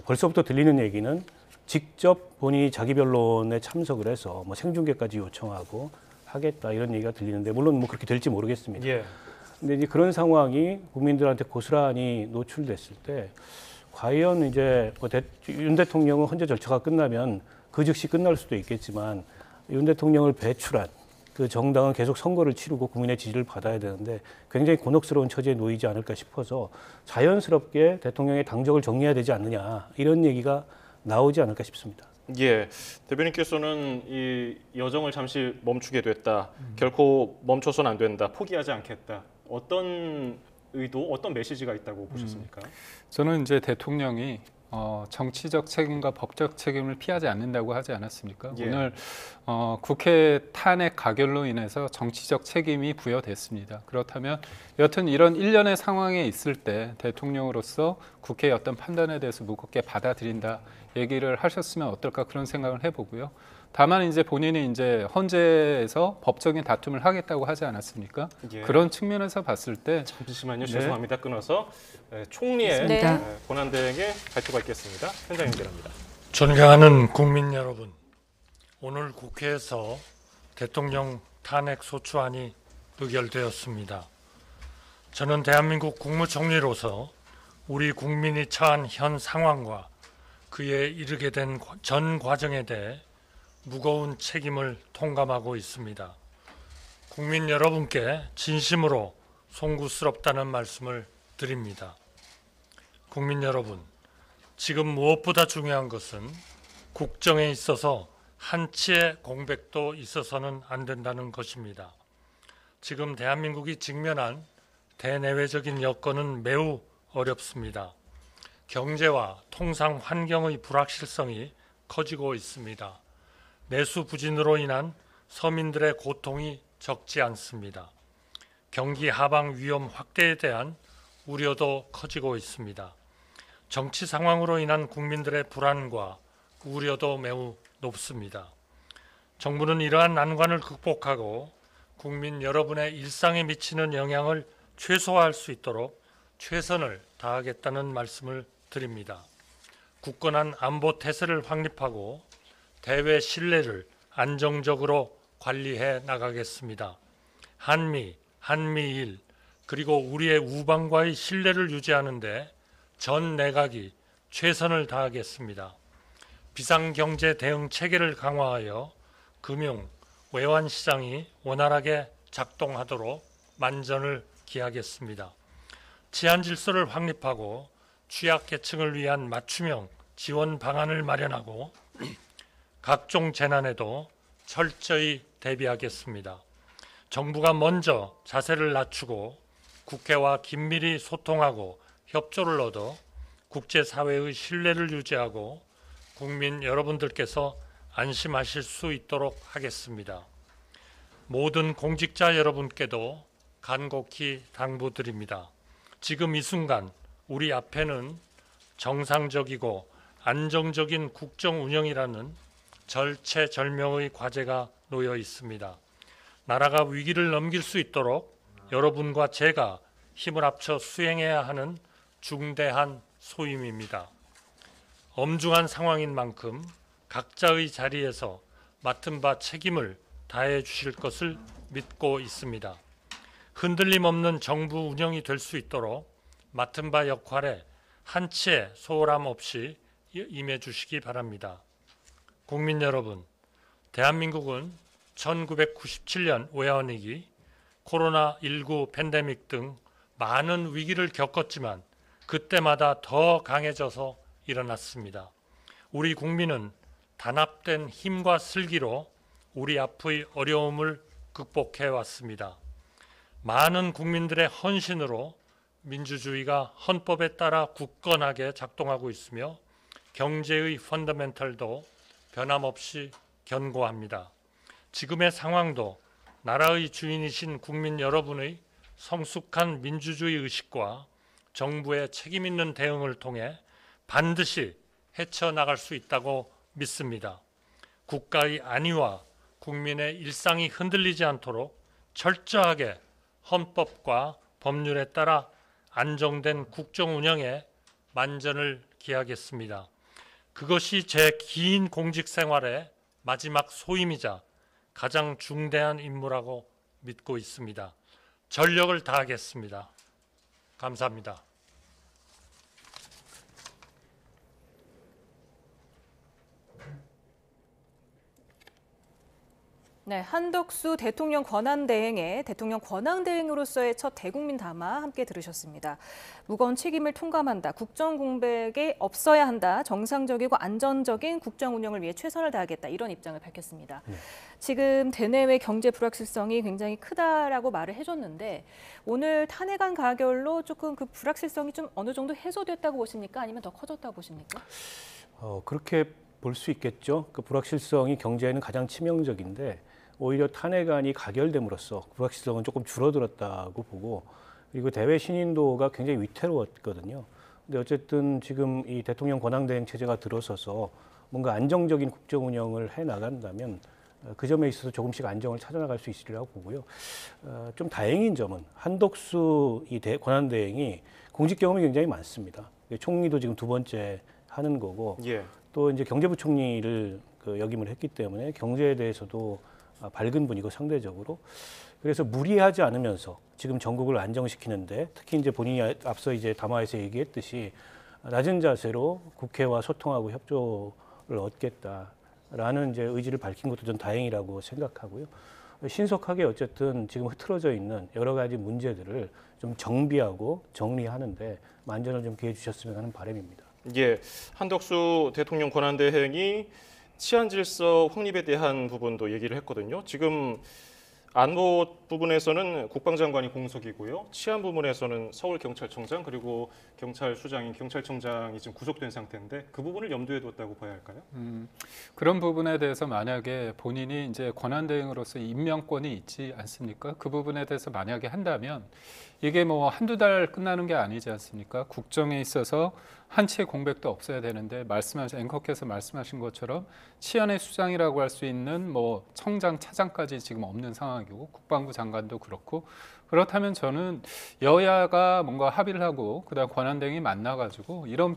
벌써부터 들리는 얘기는 직접 본인이 자기 변론에 참석을 해서 뭐 생중계까지 요청하고 하겠다, 이런 얘기가 들리는데, 물론 뭐 그렇게 될지 모르겠습니다. 예. 근데 이제 그런 상황이 국민들한테 고스란히 노출됐을 때 과연 이제 윤 대통령은 헌재 절차가 끝나면 그 즉시 끝날 수도 있겠지만 윤 대통령을 배출한 그 정당은 계속 선거를 치르고 국민의 지지를 받아야 되는데 굉장히 곤혹스러운 처지에 놓이지 않을까 싶어서 자연스럽게 대통령의 당적을 정리해야 되지 않느냐, 이런 얘기가 나오지 않을까 싶습니다. 예, 대변인께서는 이 여정을 잠시 멈추게 됐다, 결코 멈춰서는 안 된다, 포기하지 않겠다, 어떤 의도, 어떤 메시지가 있다고 보셨습니까? 저는 이제 대통령이 정치적 책임과 법적 책임을 피하지 않는다고 하지 않았습니까? 예. 오늘 국회 탄핵 가결로 인해서 정치적 책임이 부여됐습니다. 그렇다면 여튼 이런 일련의 상황에 있을 때 대통령으로서 국회의 어떤 판단에 대해서 무겁게 받아들인다 얘기를 하셨으면 어떨까, 그런 생각을 해보고요. 다만 이제 본인이 이제 헌재에서 법적인 다툼을 하겠다고 하지 않았습니까? 예. 그런 측면에서 봤을 때 잠시만요, 네. 죄송합니다. 끊어서 총리의 네. 권한대행의 발표가 있겠습니다. 현장 연결합니다. 존경하는 국민 여러분, 오늘 국회에서 대통령 탄핵 소추안이 의결되었습니다. 저는 대한민국 국무총리로서 우리 국민이 처한 현 상황과 그에 이르게 된 전 과정에 대해 무거운 책임을 통감하고 있습니다. 국민 여러분께 진심으로 송구스럽다는 말씀을 드립니다. 국민 여러분, 지금 무엇보다 중요한 것은 국정에 있어서 한치의 공백도 있어서는 안 된다는 것입니다. 지금 대한민국이 직면한 대내외적인 여건은 매우 어렵습니다. 경제와 통상 환경의 불확실성이 커지고 있습니다. 내수 부진으로 인한 서민들의 고통이 적지 않습니다. 경기 하방 위험 확대에 대한 우려도 커지고 있습니다. 정치 상황으로 인한 국민들의 불안과 우려도 매우 높습니다. 정부는 이러한 난관을 극복하고 국민 여러분의 일상에 미치는 영향을 최소화할 수 있도록 최선을 다하겠다는 말씀을 드립니다. 굳건한 안보 태세를 확립하고 대외 신뢰를 안정적으로 관리해 나가겠습니다. 한미, 한미일, 그리고 우리의 우방과의 신뢰를 유지하는 데 전 내각이 최선을 다하겠습니다. 비상경제 대응 체계를 강화하여 금융, 외환 시장이 원활하게 작동하도록 만전을 기하겠습니다. 치안 질서를 확립하고 취약계층을 위한 맞춤형 지원 방안을 마련하고 각종 재난에도 철저히 대비하겠습니다. 정부가 먼저 자세를 낮추고 국회와 긴밀히 소통하고 협조를 얻어 국제사회의 신뢰를 유지하고 국민 여러분들께서 안심하실 수 있도록 하겠습니다. 모든 공직자 여러분께도 간곡히 당부드립니다. 지금 이 순간 우리 앞에는 정상적이고 안정적인 국정 운영이라는 절체절명의 과제가 놓여 있습니다. 나라가 위기를 넘길 수 있도록 여러분과 제가 힘을 합쳐 수행해야 하는 중대한 소임입니다. 엄중한 상황인 만큼 각자의 자리에서 맡은 바 책임을 다해 주실 것을 믿고 있습니다. 흔들림 없는 정부 운영이 될 수 있도록 맡은 바 역할에 한치의 소홀함 없이 임해 주시기 바랍니다. 국민 여러분, 대한민국은 1997년 외환위기, 코로나19 팬데믹 등 많은 위기를 겪었지만 그때마다 더 강해져서 일어났습니다. 우리 국민은 단합된 힘과 슬기로 우리 앞의 어려움을 극복해 왔습니다. 많은 국민들의 헌신으로 민주주의가 헌법에 따라 굳건하게 작동하고 있으며 경제의 펀더멘털도 변함없이 견고합니다. 지금의 상황도 나라의 주인이신 국민 여러분의 성숙한 민주주의 의식과 정부의 책임 있는 대응을 통해 반드시 헤쳐나갈 수 있다고 믿습니다. 국가의 안위와 국민의 일상이 흔들리지 않도록 철저하게 헌법과 법률에 따라 안정된 국정 운영에 만전을 기하겠습니다. 그것이 제 긴 공직 생활의 마지막 소임이자 가장 중대한 임무라고 믿고 있습니다. 전력을 다하겠습니다. 감사합니다. 네, 한덕수 대통령 권한대행의 대통령 권한대행으로서의 첫 대국민 담화 함께 들으셨습니다. 무거운 책임을 통감한다. 국정 공백이 없어야 한다. 정상적이고 안전적인 국정 운영을 위해 최선을 다하겠다. 이런 입장을 밝혔습니다. 네. 지금 대내외 경제 불확실성이 굉장히 크다라고 말을 해줬는데 오늘 탄핵안 가결로 조금 그 불확실성이 좀 어느 정도 해소됐다고 보십니까? 아니면 더 커졌다고 보십니까? 그렇게 볼 수 있겠죠. 그 불확실성이 경제에는 가장 치명적인데 오히려 탄핵안이 가결됨으로써 불확실성은 조금 줄어들었다고 보고 그리고 대외 신인도가 굉장히 위태로웠거든요. 근데 어쨌든 지금 이 대통령 권한대행 체제가 들어서서 뭔가 안정적인 국정 운영을 해 나간다면 그 점에 있어서 조금씩 안정을 찾아나갈 수 있으리라고 보고요. 좀 다행인 점은 한덕수 이 권한대행이 공직 경험이 굉장히 많습니다. 총리도 지금 2번째 하는 거고 예. 또 이제 경제부총리를 역임을 했기 때문에 경제에 대해서도 밝은 분이고 상대적으로 그래서 무리하지 않으면서 지금 전국을 안정시키는데 특히 이제 본인이 앞서 이제 담화에서 얘기했듯이 낮은 자세로 국회와 소통하고 협조를 얻겠다라는 이제 의지를 밝힌 것도 전 다행이라고 생각하고요. 신속하게 어쨌든 지금 흐트러져 있는 여러 가지 문제들을 좀 정비하고 정리하는데 만전을 좀 기해 주셨으면 하는 바람입니다. 예, 한덕수 대통령 권한대행이 치안 질서 확립에 대한 부분도 얘기를 했거든요. 지금 안보 부분에서는 국방장관이 공석이고요. 치안 부분에서는 서울경찰청장 그리고 경찰수장인 경찰청장이 지금 구속된 상태인데 그 부분을 염두에 뒀다고 봐야 할까요? 그런 부분에 대해서 만약에 본인이 이제 권한대행으로서 임명권이 있지 않습니까? 그 부분에 대해서 만약에 한다면 이게 뭐 한두 달 끝나는 게 아니지 않습니까? 국정에 있어서 한치의 공백도 없어야 되는데 말씀하신 앵커께서 말씀하신 것처럼 치안의 수장이라고 할 수 있는 뭐 청장, 차장까지 지금 없는 상황이고 국방부 장관도 그렇고 그렇다면 저는 여야가 뭔가 합의를 하고 그다음 권한대행이 만나가지고 이런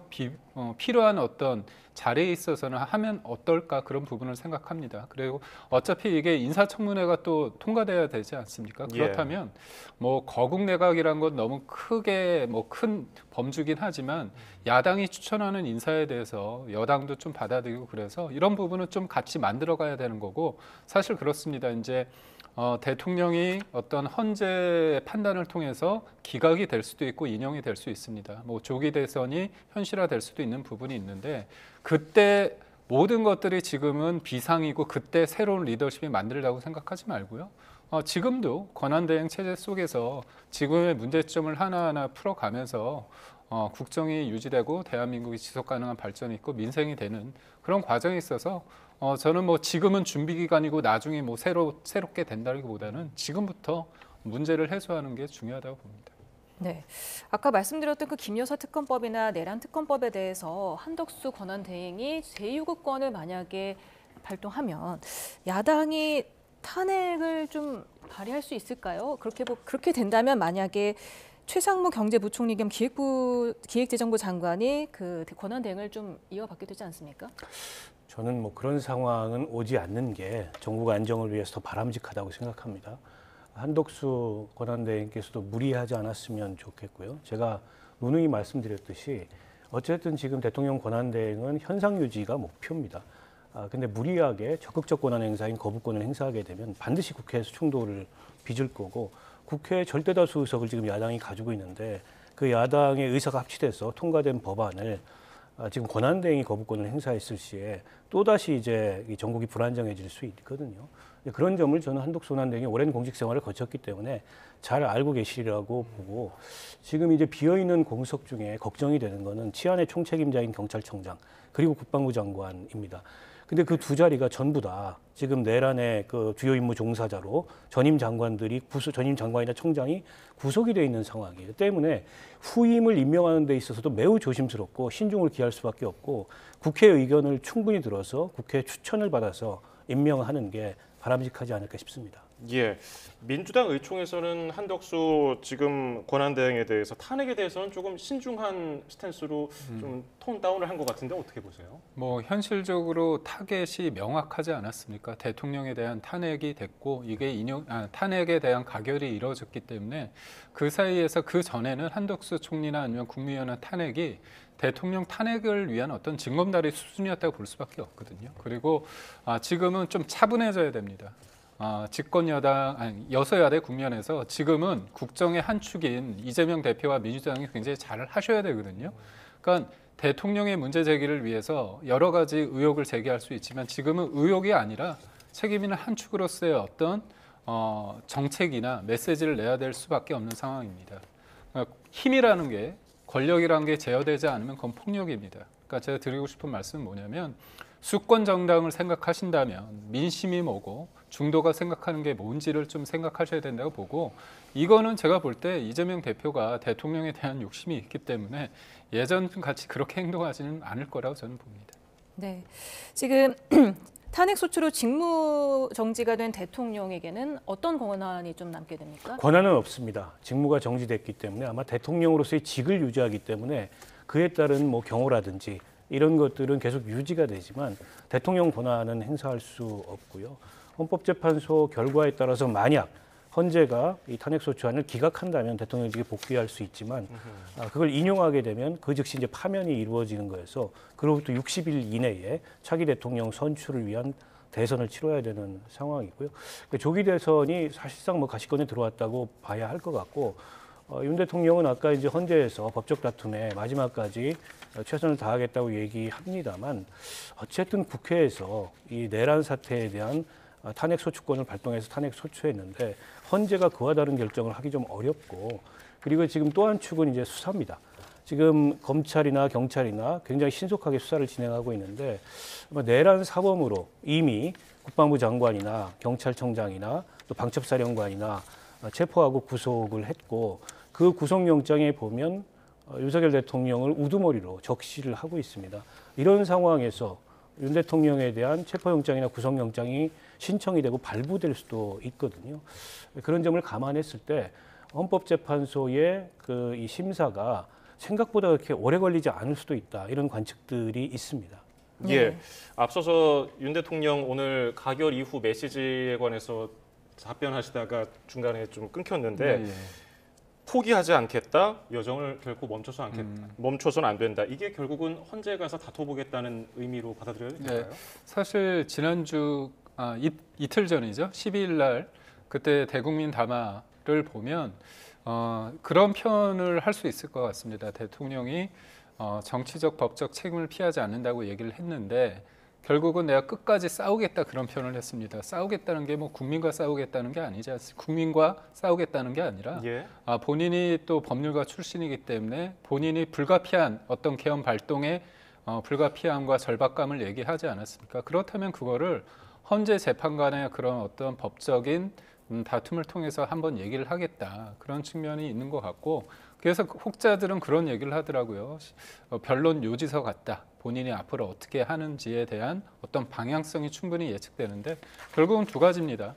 필요한 어떤 자리에 있어서는 하면 어떨까 그런 부분을 생각합니다. 그리고 어차피 이게 인사청문회가 또 통과돼야 되지 않습니까? 그렇다면 뭐 거국 내각이란 건 너무 크게 뭐 큰 범주긴 하지만 야당이 추천하는 인사에 대해서 여당도 좀 받아들이고 그래서 이런 부분은 좀 같이 만들어가야 되는 거고 사실 그렇습니다. 이제 대통령이 어떤 헌재 판단을 통해서 기각이 될 수도 있고 인용이 될 수 있습니다. 뭐 조기 대선이 현실화될 수도 있는 부분이 있는데 그때 모든 것들이 지금은 비상이고 그때 새로운 리더십이 만들려고 생각하지 말고요. 지금도 권한대행 체제 속에서 지금의 문제점을 하나하나 풀어가면서 국정이 유지되고 대한민국이 지속 가능한 발전이 있고 민생이 되는 그런 과정에 있어서 저는 뭐 지금은 준비 기간이고 나중에 뭐 새롭게 된다기보다는 지금부터 문제를 해소하는 게 중요하다고 봅니다. 네, 아까 말씀드렸던 그 김여사 특검법이나 내란 특검법에 대해서 한덕수 권한대행이 제2구권을 만약에 발동하면 야당이 탄핵을 좀 발의할 수 있을까요? 그렇게 된다면 만약에 최상무 경제부총리 겸 기획재정부 장관이 그 권한대행을 좀 이어받게 되지 않습니까? 저는 뭐 그런 상황은 오지 않는 게 정국 안정을 위해서 더 바람직하다고 생각합니다. 한덕수 권한대행께서도 무리하지 않았으면 좋겠고요. 제가 누누이 말씀드렸듯이 어쨌든 지금 대통령 권한대행은 현상 유지가 목표입니다. 근데 무리하게 적극적 권한 행사인 거부권을 행사하게 되면 반드시 국회에서 충돌을 빚을 거고 국회 절대다수 의석을 지금 야당이 가지고 있는데 그 야당의 의사가 합치돼서 통과된 법안을 지금 권한대행이 거부권을 행사했을 시에 또다시 이제 이 전국이 불안정해질 수 있거든요. 그런 점을 저는 한덕수 권한대행이 오랜 공직 생활을 거쳤기 때문에 잘 알고 계시리라고 보고 지금 이제 비어있는 공석 중에 걱정이 되는 거는 치안의 총책임자인 경찰청장 그리고 국방부 장관입니다. 근데 그 두 자리가 전부 다 지금 내란의 그 주요 임무 종사자로 전임 장관이나 청장이 구속이 돼 있는 상황이기 때문에 후임을 임명하는 데 있어서도 매우 조심스럽고 신중을 기할 수밖에 없고 국회 의견을 충분히 들어서 국회 추천을 받아서 임명하는 게 바람직하지 않을까 싶습니다. 예, 민주당 의총에서는 한덕수 지금 권한대행에 대해서 탄핵에 대해서는 조금 신중한 스탠스로 좀 톤 다운을 한 것 같은데 어떻게 보세요? 뭐 현실적으로 타겟이 명확하지 않았습니까? 대통령에 대한 탄핵이 됐고 이게 탄핵에 대한 가결이 이루어졌기 때문에 그 사이에서 그 전에는 한덕수 총리나 아니면 국무위원회 탄핵이 대통령 탄핵을 위한 어떤 징검다리 수준이었다고 볼 수밖에 없거든요. 그리고 지금은 좀 차분해져야 됩니다. 여소야대 국면에서 지금은 국정의 한 축인 이재명 대표와 민주당이 굉장히 잘 하셔야 되거든요. 그러니까 대통령의 문제 제기를 위해서 여러 가지 의혹을 제기할 수 있지만 지금은 의혹이 아니라 책임 있는 한 축으로서의 어떤 정책이나 메시지를 내야 될 수밖에 없는 상황입니다. 그러니까 힘이라는 게 권력이라는 게 제어되지 않으면 그건 폭력입니다. 그러니까 제가 드리고 싶은 말씀은 뭐냐면 수권 정당을 생각하신다면 민심이 뭐고 중도가 생각하는 게 뭔지를 좀 생각하셔야 된다고 보고 이거는 제가 볼 때 이재명 대표가 대통령에 대한 욕심이 있기 때문에 예전 같이 그렇게 행동하지는 않을 거라고 저는 봅니다. 네, 지금 탄핵 소추로 직무 정지가 된 대통령에게는 어떤 권한이 좀 남게 됩니까? 권한은 없습니다. 직무가 정지됐기 때문에 아마 대통령으로서의 직을 유지하기 때문에 그에 따른 뭐 경호라든지 이런 것들은 계속 유지가 되지만 대통령 권한은 행사할 수 없고요. 헌법재판소 결과에 따라서 만약 헌재가 이 탄핵소추안을 기각한다면 대통령직에 복귀할 수 있지만 그걸 인용하게 되면 그 즉시 이제 파면이 이루어지는 거여서 그로부터 60일 이내에 차기 대통령 선출을 위한 대선을 치러야 되는 상황이고요. 그러니까 조기 대선이 사실상 뭐 가시권에 들어왔다고 봐야 할 것 같고 윤 대통령은 아까 이제 헌재에서 법적 다툼에 마지막까지 최선을 다하겠다고 얘기합니다만 어쨌든 국회에서 이 내란 사태에 대한 탄핵 소추권을 발동해서 탄핵 소추했는데 헌재가 그와 다른 결정을 하기 좀 어렵고 그리고 지금 또 한 축은 이제 수사입니다. 지금 검찰이나 경찰이나 굉장히 신속하게 수사를 진행하고 있는데 내란 사범으로 이미 국방부 장관이나 경찰청장이나 또 방첩사령관이나 체포하고 구속을 했고 그 구속영장에 보면 윤석열 대통령을 우두머리로 적시를 하고 있습니다. 이런 상황에서 윤 대통령에 대한 체포영장이나 구속영장이 신청이 되고 발부될 수도 있거든요. 그런 점을 감안했을 때 헌법재판소의 이 심사가 생각보다 그렇게 오래 걸리지 않을 수도 있다. 이런 관측들이 있습니다. 예, 앞서서 윤 대통령 오늘 가결 이후 메시지에 관해서 답변하시다가 중간에 좀 끊겼는데 포기하지 않겠다, 여정을 결코 멈춰서는 안 된다. 이게 결국은 헌재 가서 다퉈보겠다는 의미로 받아들여야 될까요? 네, 사실 지난주 이틀 전이죠. 12일 날 그때 대국민 담화를 보면 그런 표현을 할 수 있을 것 같습니다. 대통령이 정치적 법적 책임을 피하지 않는다고 얘기를 했는데 결국은 내가 끝까지 싸우겠다 그런 표현을 했습니다. 싸우겠다는 게 뭐 국민과 싸우겠다는 게 아니지 않습니까? 국민과 싸우겠다는 게 아니라 본인이 또 법률가 출신이기 때문에 본인이 불가피한 어떤 개헌 발동의 불가피함과 절박감을 얘기하지 않았습니까? 그렇다면 그거를 헌재 재판관의 그런 어떤 법적인 다툼을 통해서 한번 얘기를 하겠다 그런 측면이 있는 것 같고 그래서 혹자들은 그런 얘기를 하더라고요. 변론 요지서 같다. 본인이 앞으로 어떻게 하는지에 대한 어떤 방향성이 충분히 예측되는데 결국은 두 가지입니다.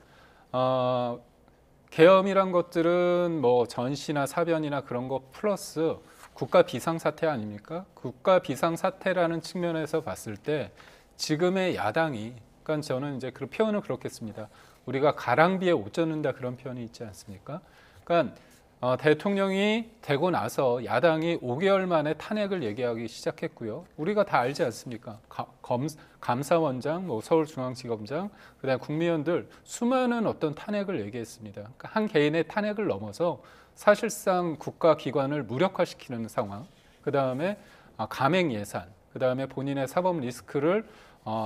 계엄이란 것들은 뭐 전시나 사변이나 그런 거 플러스 국가 비상사태 아닙니까? 국가 비상사태라는 측면에서 봤을 때 지금의 야당이 그러니까 저는 이제 그 표현을 그렇게 씁니다. 우리가 가랑비에 옷 젖는다 그런 표현이 있지 않습니까? 그러니까 대통령이 되고 나서 야당이 5개월 만에 탄핵을 얘기하기 시작했고요. 우리가 다 알지 않습니까? 감사원장, 뭐 서울중앙지검장, 그다음 국민의원들 수많은 어떤 탄핵을 얘기했습니다. 그러니까 한 개인의 탄핵을 넘어서 사실상 국가기관을 무력화시키는 상황, 그다음에 감행 예산, 그다음에 본인의 사법 리스크를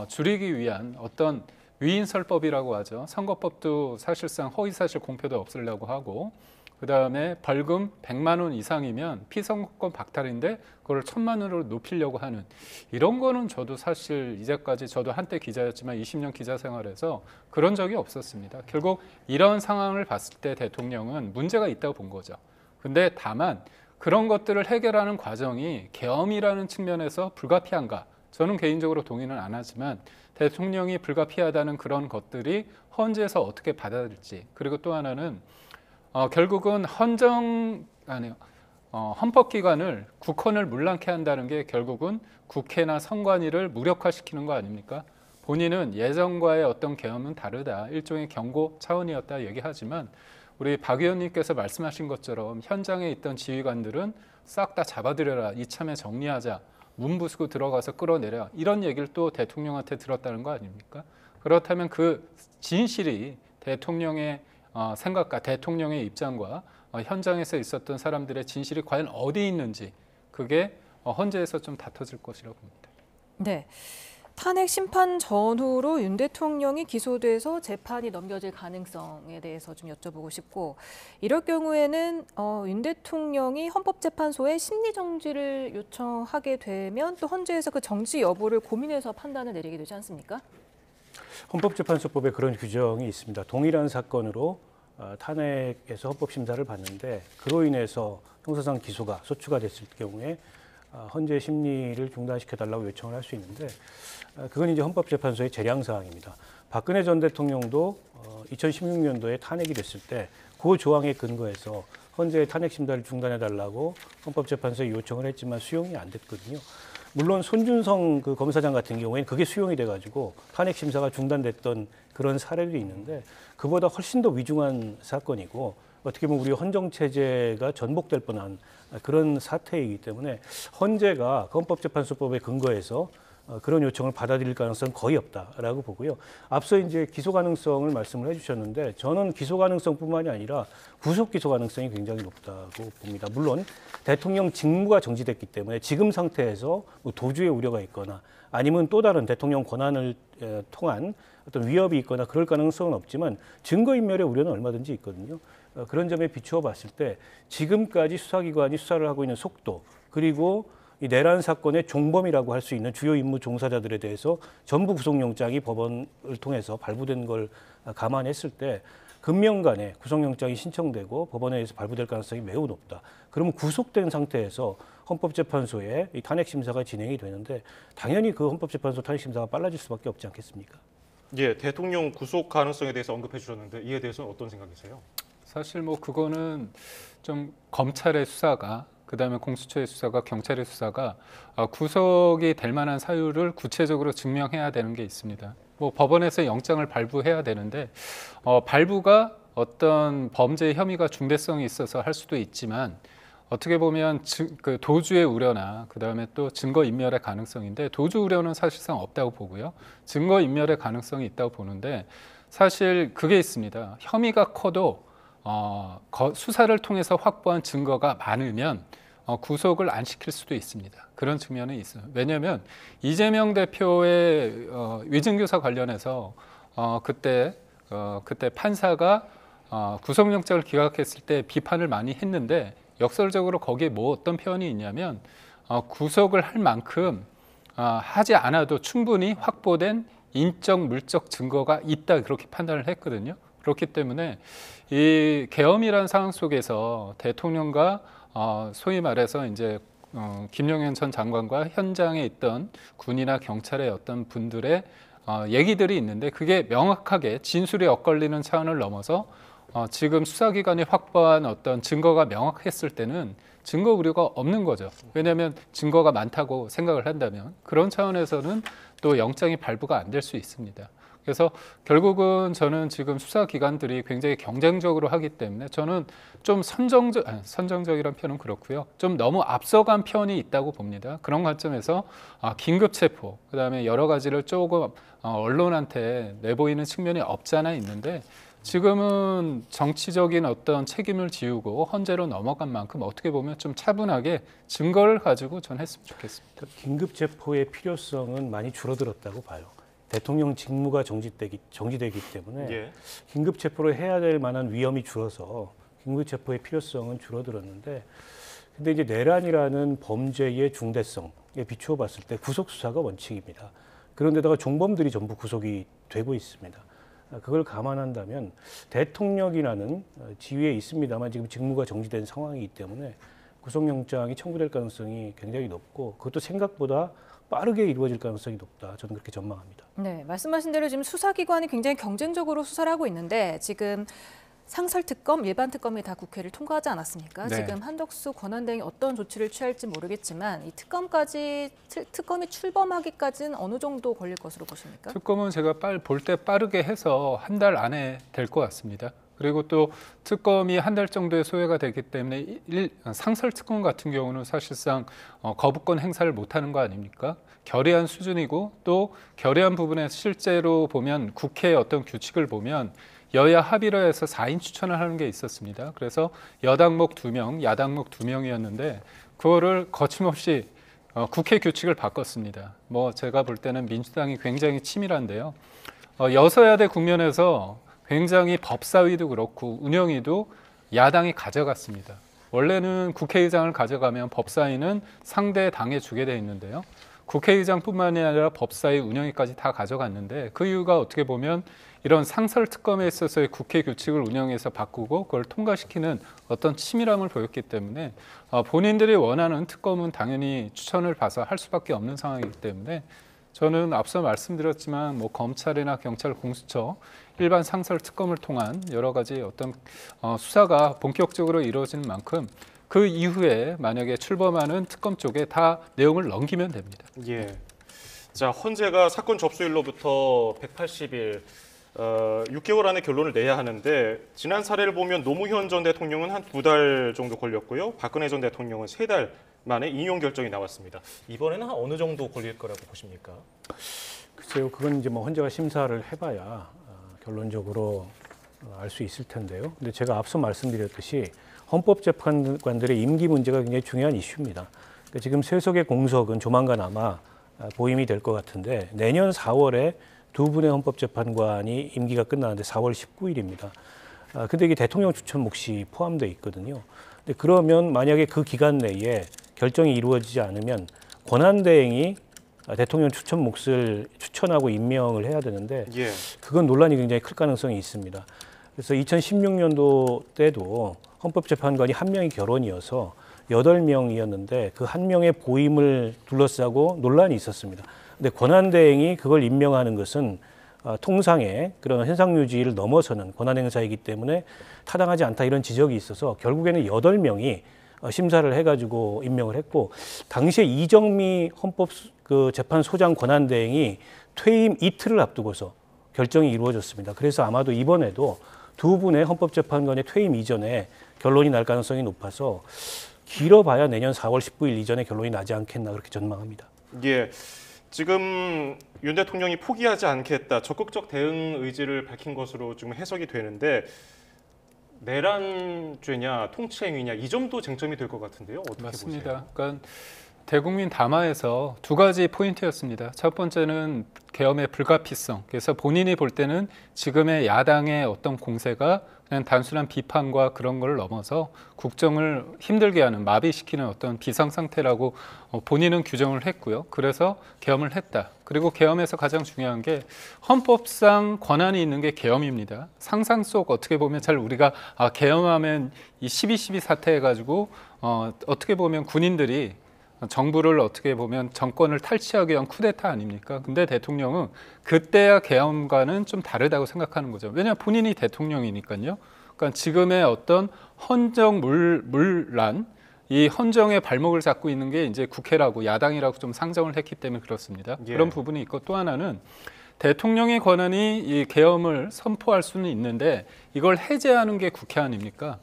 줄이기 위한 어떤 위인설법이라고 하죠. 선거법도 사실상 허위사실 공표도 없애려고 하고 그다음에 벌금 100만 원 이상이면 피선거권 박탈인데 그걸 1000만 원으로 높이려고 하는 이런 거는 저도 사실 이제까지 저도 한때 기자였지만 20년 기자 생활에서 그런 적이 없었습니다. 결국 이런 상황을 봤을 때 대통령은 문제가 있다고 본 거죠. 근데 다만 그런 것들을 해결하는 과정이 계엄이라는 측면에서 불가피한가? 저는 개인적으로 동의는 안 하지만 대통령이 불가피하다는 그런 것들이 헌재에서 어떻게 받아들일지 그리고 또 하나는 결국은 헌법기관을 국헌을 문랑케 한다는 게 결국은 국회나 선관위를 무력화시키는 거 아닙니까? 본인은 예전과의 어떤 계엄은 다르다. 일종의 경고 차원이었다 얘기하지만 우리 박 의원님께서 말씀하신 것처럼 현장에 있던 지휘관들은 싹 다 잡아들여라. 이참에 정리하자. 문 부수고 들어가서 끌어내려. 이런 얘기를 또 대통령한테 들었다는 거 아닙니까? 그렇다면 그 진실이 대통령의 생각과 대통령의 입장과 현장에서 있었던 사람들의 진실이 과연 어디 있는지 그게 헌재에서 좀 다퉈질 것이라고 봅니다. 네. 탄핵 심판 전후로 윤 대통령이 기소돼서 재판이 넘겨질 가능성에 대해서 좀 여쭤보고 싶고 이럴 경우에는 윤 대통령이 헌법재판소에 심리정지를 요청하게 되면 또 헌재에서 그 정지 여부를 고민해서 판단을 내리게 되지 않습니까? 헌법재판소법에 그런 규정이 있습니다. 동일한 사건으로 탄핵에서 헌법심사를 받는데 그로 인해서 형사상 기소가 소추가 됐을 경우에 헌재 심리를 중단시켜달라고 요청을 할 수 있는데 그건 이제 헌법재판소의 재량사항입니다. 박근혜 전 대통령도 2016년도에 탄핵이 됐을 때 그 조항에 근거해서 헌재의 탄핵 심사를 중단해달라고 헌법재판소에 요청을 했지만 수용이 안 됐거든요. 물론 손준성 그 검사장 같은 경우에는 그게 수용이 돼가지고 탄핵 심사가 중단됐던 그런 사례도 있는데 그보다 훨씬 더 위중한 사건이고 어떻게 보면 우리 헌정 체제가 전복될 뻔한 그런 사태이기 때문에 헌재가 헌법재판소법에 근거해서 그런 요청을 받아들일 가능성은 거의 없다라고 보고요. 앞서 이제 기소 가능성을 말씀을 해주셨는데 저는 기소 가능성뿐만이 아니라 구속 기소 가능성이 굉장히 높다고 봅니다. 물론 대통령 직무가 정지됐기 때문에 지금 상태에서 뭐 도주의 우려가 있거나 아니면 또 다른 대통령 권한을 통한 어떤 위협이 있거나 그럴 가능성은 없지만 증거인멸의 우려는 얼마든지 있거든요. 그런 점에 비추어 봤을 때 지금까지 수사기관이 수사를 하고 있는 속도 그리고 이 내란 사건의 종범이라고 할 수 있는 주요 임무 종사자들에 대해서 전부 구속영장이 법원을 통해서 발부된 걸 감안했을 때 금명간에 구속영장이 신청되고 법원에 의해서 발부될 가능성이 매우 높다. 그러면 구속된 상태에서 헌법재판소에 이 탄핵 심사가 진행이 되는데 당연히 그 헌법재판소 탄핵 심사가 빨라질 수밖에 없지 않겠습니까? 예, 대통령 구속 가능성에 대해서 언급해 주셨는데 이에 대해서는 어떤 생각이세요? 사실 뭐 그거는 좀 검찰의 수사가 그다음에 공수처의 수사가 경찰의 수사가 구속이 될 만한 사유를 구체적으로 증명해야 되는 게 있습니다. 뭐 법원에서 영장을 발부해야 되는데 발부가 어떤 범죄의 혐의가 중대성이 있어서 할 수도 있지만 어떻게 보면 그 도주의 우려나 그다음에 또 증거 인멸의 가능성인데 도주 우려는 사실상 없다고 보고요. 증거 인멸의 가능성이 있다고 보는데 사실 그게 있습니다. 혐의가 커도 수사를 통해서 확보한 증거가 많으면 구속을 안 시킬 수도 있습니다. 그런 측면이 있어요. 왜냐하면 이재명 대표의 위증교사 관련해서 그때 판사가 구속영장을 기각했을 때 비판을 많이 했는데 역설적으로 거기에 뭐 어떤 표현이 있냐면 구속을 할 만큼 하지 않아도 충분히 확보된 인적 물적 증거가 있다 그렇게 판단을 했거든요. 그렇기 때문에 이 계엄이라는 상황 속에서 대통령과 소위 말해서 이제 김용현 전 장관과 현장에 있던 군이나 경찰의 어떤 분들의 얘기들이 있는데 그게 명확하게 진술에 엇갈리는 차원을 넘어서 지금 수사기관이 확보한 어떤 증거가 명확했을 때는 증거 우려가 없는 거죠. 왜냐하면 증거가 많다고 생각을 한다면 그런 차원에서는 또 영장이 발부가 안 될 수 있습니다. 그래서 결국은 저는 지금 수사기관들이 굉장히 경쟁적으로 하기 때문에 저는 좀 선정적이란 표현은 그렇고요. 좀 너무 앞서간 편이 있다고 봅니다. 그런 관점에서 긴급 체포, 그다음에 여러 가지를 조금 언론한테 내보이는 측면이 없지 않아 있는데 지금은 정치적인 어떤 책임을 지우고 헌재로 넘어간 만큼 어떻게 보면 좀 차분하게 증거를 가지고 전 했으면 좋겠습니다. 긴급 체포의 필요성은 많이 줄어들었다고 봐요. 대통령 직무가 정지되기 때문에 예. 긴급 체포를 해야 될 만한 위험이 줄어서 긴급 체포의 필요성은 줄어들었는데 근데 이제 내란이라는 범죄의 중대성에 비추어 봤을 때 구속 수사가 원칙입니다. 그런데다가 종범들이 전부 구속이 되고 있습니다. 그걸 감안한다면 대통령이라는 지위에 있습니다만 지금 직무가 정지된 상황이기 때문에 구속영장이 청구될 가능성이 굉장히 높고 그것도 생각보다 빠르게 이루어질 가능성이 높다. 저는 그렇게 전망합니다. 네, 말씀하신 대로 지금 수사기관이 굉장히 경쟁적으로 수사를 하고 있는데 지금 상설특검, 일반특검이 다 국회를 통과하지 않았습니까? 네. 지금 한덕수 권한대행이 어떤 조치를 취할지 모르겠지만 이 특검이 출범하기까지는 어느 정도 걸릴 것으로 보십니까? 특검은 제가 볼 때 빠르게 해서 한 달 안에 될 것 같습니다. 그리고 또 특검이 한 달 정도의 소요가 되기 때문에 상설 특검 같은 경우는 사실상 거부권 행사를 못하는 거 아닙니까? 결의안 수준이고 또 결의안 부분에 실제로 보면 국회의 어떤 규칙을 보면 여야 합의로 해서 4인 추천을 하는 게 있었습니다. 그래서 여당목 2명, 야당목 2명이었는데 그거를 거침없이 국회 규칙을 바꿨습니다. 뭐 제가 볼 때는 민주당이 굉장히 치밀한데요. 여서야대 국면에서 굉장히 법사위도 그렇고 운영위도 야당이 가져갔습니다. 원래는 국회의장을 가져가면 법사위는 상대 당에 주게 돼 있는데요. 국회의장뿐만이 아니라 법사위 운영위까지 다 가져갔는데 그 이유가 어떻게 보면 이런 상설 특검에 있어서의 국회 규칙을 운영해서 바꾸고 그걸 통과시키는 어떤 치밀함을 보였기 때문에 본인들이 원하는 특검은 당연히 추천을 봐서 할 수밖에 없는 상황이기 때문에 저는 앞서 말씀드렸지만 뭐 검찰이나 경찰, 공수처 일반 상설 특검을 통한 여러 가지 어떤 수사가 본격적으로 이루어지는 만큼 그 이후에 만약에 출범하는 특검 쪽에 다 내용을 넘기면 됩니다. 예. 자, 헌재가 사건 접수일로부터 180일, 6개월 안에 결론을 내야 하는데 지난 사례를 보면 노무현 전 대통령은 한 2달 정도 걸렸고요. 박근혜 전 대통령은 3달 만에 인용 결정이 나왔습니다. 이번에는 한 어느 정도 걸릴 거라고 보십니까? 글쎄요, 그건 이제 뭐 헌재가 심사를 해봐야 결론적으로 알 수 있을 텐데요. 근데 제가 앞서 말씀드렸듯이 헌법재판관들의 임기 문제가 굉장히 중요한 이슈입니다. 그러니까 지금 세석의 공석은 조만간 아마 보임이 될 것 같은데 내년 4월에 두 분의 헌법재판관이 임기가 끝나는데 4월 19일입니다. 근데 이게 대통령 추천 몫이 포함되어 있거든요. 근데 그러면 만약에 그 기간 내에 결정이 이루어지지 않으면 권한대행이 대통령 추천 몫을 추천하고 임명을 해야 되는데 예. 그건 논란이 굉장히 클 가능성이 있습니다. 그래서 2016년도 때도 헌법재판관이 한 명이 결혼이어서 8명이었는데 그 한 명의 보임을 둘러싸고 논란이 있었습니다. 근데 권한대행이 그걸 임명하는 것은 통상의 그런 현상유지를 넘어서는 권한행사이기 때문에 타당하지 않다 이런 지적이 있어서 결국에는 8명이 심사를 해가지고 임명을 했고 당시에 이정미 헌법재판소장 권한대행이 퇴임 이틀을 앞두고서 결정이 이루어졌습니다. 그래서 아마도 이번에도 두 분의 헌법재판관의 퇴임 이전에 결론이 날 가능성이 높아서 길어봐야 내년 4월 19일 이전에 결론이 나지 않겠나 그렇게 전망합니다. 예. 지금 윤 대통령이 포기하지 않겠다, 적극적 대응 의지를 밝힌 것으로 지금 해석이 되는데 내란죄냐 통치행위냐 이 점도 쟁점이 될 것 같은데요. 어떻게 맞습니다. 보세요? 그러니까 대국민 담화에서 두 가지 포인트였습니다. 첫 번째는 계엄의 불가피성. 그래서 본인이 볼 때는 지금의 야당의 어떤 공세가 그냥 단순한 비판과 그런 걸 넘어서 국정을 힘들게 하는, 마비시키는 어떤 비상 상태라고 본인은 규정을 했고요. 그래서 계엄을 했다. 그리고 계엄에서 가장 중요한 게 헌법상 권한이 있는 게 계엄입니다. 상상 속 어떻게 보면 잘 우리가 계엄하면 이 12.12 사태 해가지고 어떻게 보면 군인들이 정부를 어떻게 보면 정권을 탈취하기 위한 쿠데타 아닙니까? 근데 대통령은 그때야 계엄과는 좀 다르다고 생각하는 거죠. 왜냐하면 본인이 대통령이니까요. 그러니까 지금의 어떤 헌정 물란, 이 헌정의 발목을 잡고 있는 게 이제 국회라고 야당이라고 좀 상정을 했기 때문에 그렇습니다. 예. 그런 부분이 있고 또 하나는 대통령의 권한이 이 계엄을 선포할 수는 있는데 이걸 해제하는 게 국회 아닙니까?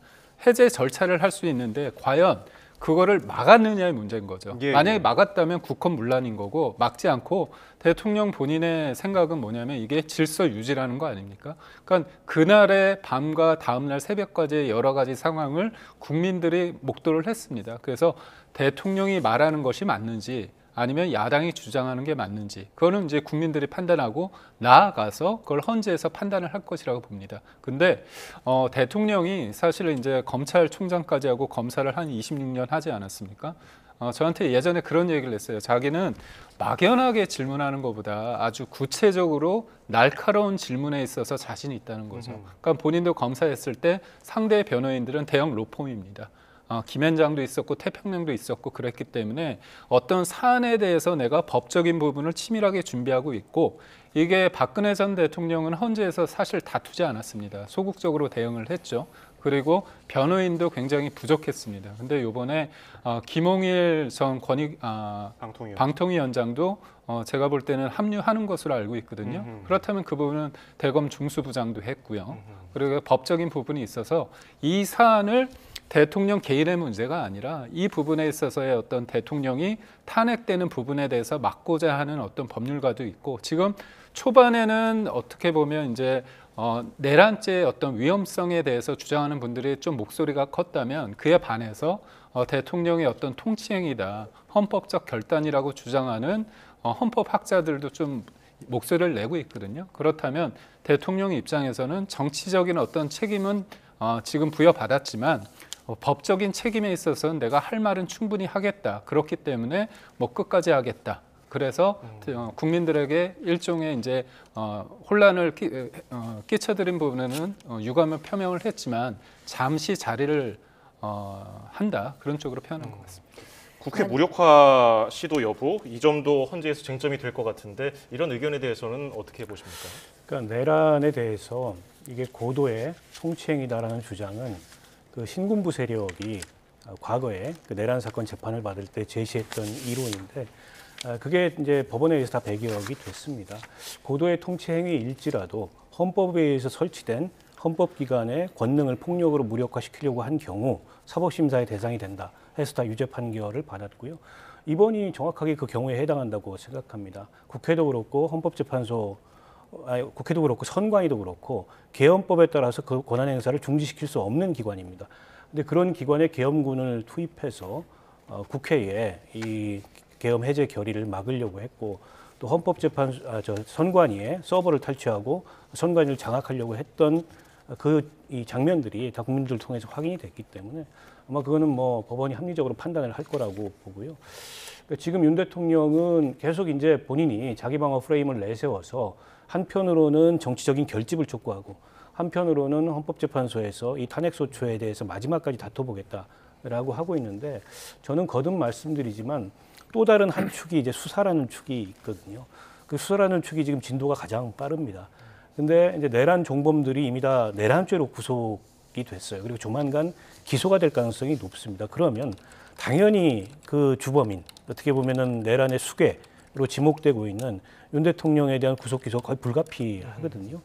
해제 절차를 할 수 있는데 과연 그거를 막았느냐의 문제인 거죠. 예, 만약에 예. 막았다면 국헌문란인 거고 막지 않고 대통령 본인의 생각은 뭐냐면 이게 질서 유지라는 거 아닙니까? 그러니까 그날의 밤과 다음날 새벽까지의 여러 가지 상황을 국민들이 목도를 했습니다. 그래서 대통령이 말하는 것이 맞는지 아니면 야당이 주장하는 게 맞는지 그거는 이제 국민들이 판단하고 나아가서 그걸 헌재에서 판단을 할 것이라고 봅니다. 근데 대통령이 사실은 이제 검찰총장까지 하고 검사를 한 26년 하지 않았습니까? 저한테 예전에 그런 얘기를 했어요. 자기는 막연하게 질문하는 것보다 아주 구체적으로 날카로운 질문에 있어서 자신이 있다는 거죠. 그러니까 본인도 검사했을 때 상대 변호인들은 대형 로펌입니다. 김현장도 있었고 태평양도 있었고 그랬기 때문에 어떤 사안에 대해서 내가 법적인 부분을 치밀하게 준비하고 있고 이게 박근혜 전 대통령은 헌재에서 사실 다투지 않았습니다. 소극적으로 대응을 했죠. 그리고 변호인도 굉장히 부족했습니다. 근데 이번에 김홍일 전 방통위원장도 제가 볼 때는 합류하는 것으로 알고 있거든요. 그렇다면 그 부분은 대검 중수부장도 했고요. 그리고 법적인 부분이 있어서 이 사안을 대통령 개인의 문제가 아니라 이 부분에 있어서의 어떤 대통령이 탄핵되는 부분에 대해서 막고자 하는 어떤 법률가도 있고 지금 초반에는 어떻게 보면 이제 내란죄의 어떤 위험성에 대해서 주장하는 분들이 좀 목소리가 컸다면 그에 반해서 대통령의 어떤 통치행위다, 헌법적 결단이라고 주장하는 헌법학자들도 좀 목소리를 내고 있거든요. 그렇다면 대통령 입장에서는 정치적인 어떤 책임은 지금 부여받았지만 법적인 책임에 있어서는 내가 할 말은 충분히 하겠다. 그렇기 때문에 뭐 끝까지 하겠다. 그래서 국민들에게 일종의 이제 혼란을 끼쳐드린 부분에는 유감을 표명을 했지만 잠시 자리를 한다. 그런 쪽으로 표현한 것 같습니다. 국회 무력화 시도 여부 이 점도 헌재에서 쟁점이 될 것 같은데 이런 의견에 대해서는 어떻게 보십니까? 그러니까 내란에 대해서 이게 고도의 통치행위다라는 주장은 그 신군부 세력이 과거에 그 내란 사건 재판을 받을 때 제시했던 이론인데 그게 이제 법원에 의해서 다 배격이 됐습니다. 고도의 통치 행위일지라도 헌법에 의해서 설치된 헌법기관의 권능을 폭력으로 무력화시키려고 한 경우 사법심사의 대상이 된다 해서 다 유죄 판결을 받았고요. 이번이 정확하게 그 경우에 해당한다고 생각합니다. 국회도 그렇고 국회도 그렇고 선관위도 그렇고 계엄법에 따라서 그 권한 행사를 중지시킬 수 없는 기관입니다. 근데 그런 기관에 계엄군을 투입해서 국회에 이 계엄 해제 결의를 막으려고 했고 또 선관위에 서버를 탈취하고 선관위를 장악하려고 했던 이 장면들이 다 국민들을 통해서 확인이 됐기 때문에 아마 그거는 뭐 법원이 합리적으로 판단을 할 거라고 보고요. 그러니까 지금 윤 대통령은 계속 이제 본인이 자기 방어 프레임을 내세워서 한편으로는 정치적인 결집을 촉구하고 한편으로는 헌법재판소에서 이 탄핵소추에 대해서 마지막까지 다퉈보겠다라고 하고 있는데 저는 거듭 말씀드리지만 또 다른 한 축이 이제 수사라는 축이 있거든요. 그 수사라는 축이 지금 진도가 가장 빠릅니다. 근데 이제 내란 종범들이 이미 다 내란죄로 구속이 됐어요. 그리고 조만간 기소가 될 가능성이 높습니다. 그러면 당연히 그 주범인 어떻게 보면은 내란의 수괴로 지목되고 있는 윤 대통령에 대한 구속 기소가 거의 불가피하거든요.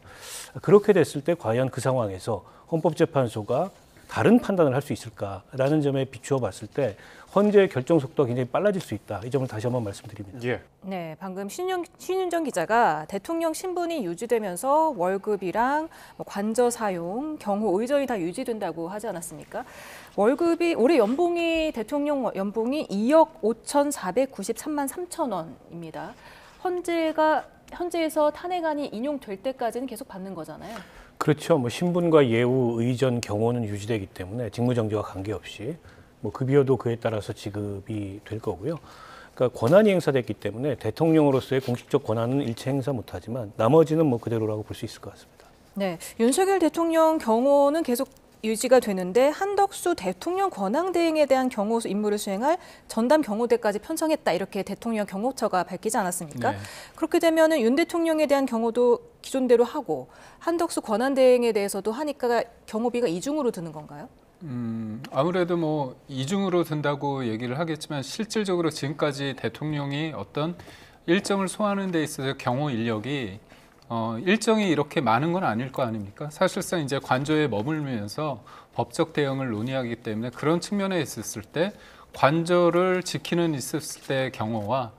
그렇게 됐을 때 과연 그 상황에서 헌법재판소가 다른 판단을 할 수 있을까라는 점에 비추어 봤을 때 헌재 결정 속도가 굉장히 빨라질 수 있다. 이 점을 다시 한번 말씀드립니다. 예. 네, 방금 신윤정 기자가 대통령 신분이 유지되면서 월급이랑 관저 사용, 경호 의전이 다 유지된다고 하지 않았습니까? 월급이 올해 연봉이 대통령 연봉이 2억 5,493만 3천 원입니다. 헌재에서 탄핵안이 인용될 때까지는 계속 받는 거잖아요. 그렇죠. 뭐 신분과 예우, 의전, 경호는 유지되기 때문에 직무정지와 관계없이 뭐 급여도 그에 따라서 지급이 될 거고요. 그러니까 권한이 행사됐기 때문에 대통령으로서의 공식적 권한은 일체 행사 못하지만 나머지는 뭐 그대로라고 볼 수 있을 것 같습니다. 네, 윤석열 대통령 경호는 계속 유지가 되는데 한덕수 대통령 권한대행에 대한 경호 임무를 수행할 전담 경호대까지 편성했다 이렇게 대통령 경호처가 밝히지 않았습니까? 네. 그렇게 되면은 윤 대통령에 대한 경호도 기존대로 하고 한덕수 권한대행에 대해서도 하니까 경호비가 이중으로 드는 건가요? 아무래도 뭐 이중으로 든다고 얘기를 하겠지만 실질적으로 지금까지 대통령이 어떤 일정을 소화하는 데 있어서 경호 인력이 일정이 이렇게 많은 건 아닐 거 아닙니까? 사실상 이제 관저에 머물면서 법적 대응을 논의하기 때문에 그런 측면에 있었을 때 관저를 지키는 있었을 때 경호와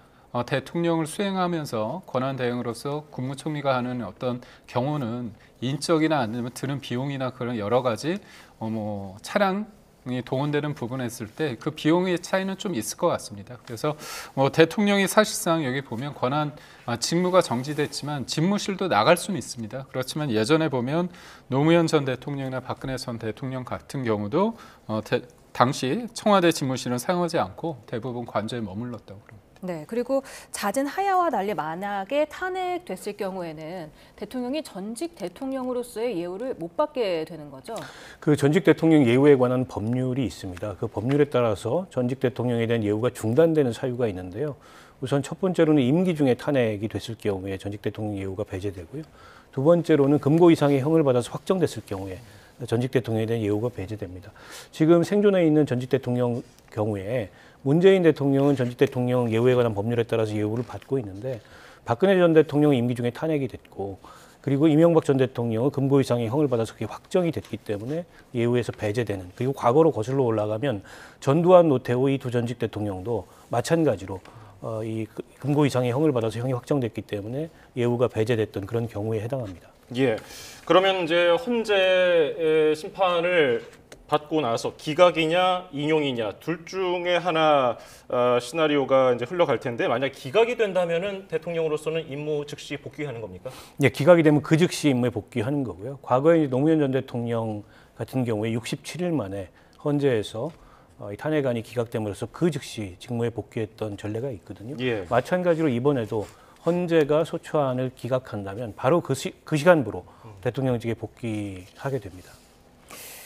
대통령을 수행하면서 권한 대행으로서 국무총리가 하는 어떤 경호는 인적이나 아니면 드는 비용이나 그런 여러 가지 뭐 차량이 동원되는 부분에 있을 때 그 비용의 차이는 좀 있을 것 같습니다. 그래서 뭐 대통령이 사실상 여기 보면 직무가 정지됐지만 집무실도 나갈 수는 있습니다. 그렇지만 예전에 보면 노무현 전 대통령이나 박근혜 전 대통령 같은 경우도 당시 청와대 집무실은 사용하지 않고 대부분 관저에 머물렀다고 합니다. 네, 그리고 잦은 하야와 난리 만약에 탄핵됐을 경우에는 대통령이 전직 대통령으로서의 예우를 못 받게 되는 거죠? 그 전직 대통령 예우에 관한 법률이 있습니다. 그 법률에 따라서 전직 대통령에 대한 예우가 중단되는 사유가 있는데요. 우선 첫 번째로는 임기 중에 탄핵이 됐을 경우에 전직 대통령 예우가 배제되고요. 두 번째로는 금고 이상의 형을 받아서 확정됐을 경우에 전직 대통령에 대한 예우가 배제됩니다. 지금 생존해 있는 전직 대통령 경우에 문재인 대통령은 전직 대통령 예우에 관한 법률에 따라서 예우를 받고 있는데 박근혜 전 대통령은 임기 중에 탄핵이 됐고 그리고 이명박 전 대통령은 금고 이상의 형을 받아서 그게 확정이 됐기 때문에 예우에서 배제되는 그리고 과거로 거슬러 올라가면 전두환, 노태우 이 두 전직 대통령도 마찬가지로 이 금고 이상의 형을 받아서 형이 확정됐기 때문에 예우가 배제됐던 그런 경우에 해당합니다. 예. 그러면 이제 헌재 심판을 받고 나서 기각이냐 인용이냐 둘 중에 하나 시나리오가 이제 흘러갈 텐데 만약 기각이 된다면은 대통령으로서는 임무 즉시 복귀하는 겁니까? 예, 기각이 되면 그 즉시 임무에 복귀하는 거고요. 과거에 이제 노무현 전 대통령 같은 경우에 67일 만에 헌재에서 이 탄핵안이 기각됨으로써 그 즉시 직무에 복귀했던 전례가 있거든요. 예. 마찬가지로 이번에도 헌재가 소추안을 기각한다면 바로 그 시간부로 대통령직에 복귀하게 됩니다.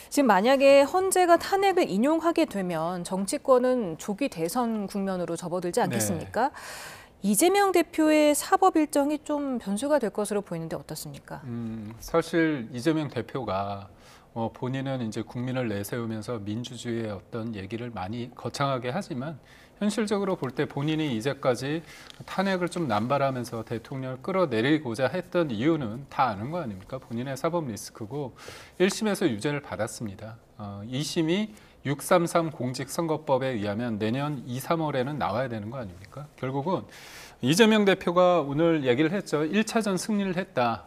지금 만약에 헌재가 탄핵을 인용하게 되면 정치권은 조기 대선 국면으로 접어들지 않겠습니까? 네. 이재명 대표의 사법 일정이 좀 변수가 될 것으로 보이는데 어떻습니까? 사실 이재명 대표가 본인은 이제 국민을 내세우면서 민주주의의 어떤 얘기를 많이 거창하게 하지만 현실적으로 볼 때 본인이 이제까지 탄핵을 좀 남발하면서 대통령을 끌어내리고자 했던 이유는 다 아는 거 아닙니까? 본인의 사법 리스크고 1심에서 유죄를 받았습니다. 2심이 633 공직선거법에 의하면 내년 2, 3월에는 나와야 되는 거 아닙니까? 결국은 이재명 대표가 오늘 얘기를 했죠. 1차전 승리를 했다.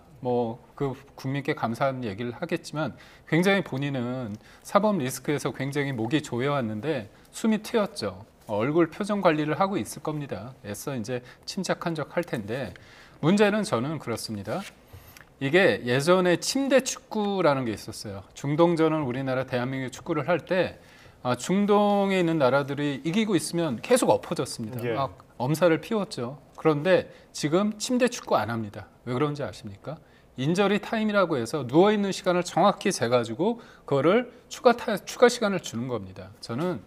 그 국민께 감사한 얘기를 하겠지만 굉장히 본인은 사법 리스크에서 굉장히 목이 조여왔는데 숨이 트였죠. 얼굴 표정 관리를 하고 있을 겁니다. 애써 이제 침착한 척 할 텐데 문제는 저는 그렇습니다. 이게 예전에 침대 축구라는 게 있었어요. 중동전은 우리나라 대한민국 축구를 할 때 중동에 있는 나라들이 이기고 있으면 계속 엎어졌습니다. 예. 막 엄살을 피웠죠. 그런데 지금 침대 축구 안 합니다. 왜 그런지 아십니까? 인저리 타임이라고 해서 누워있는 시간을 정확히 재가지고 그거를 추가 시간을 주는 겁니다. 저는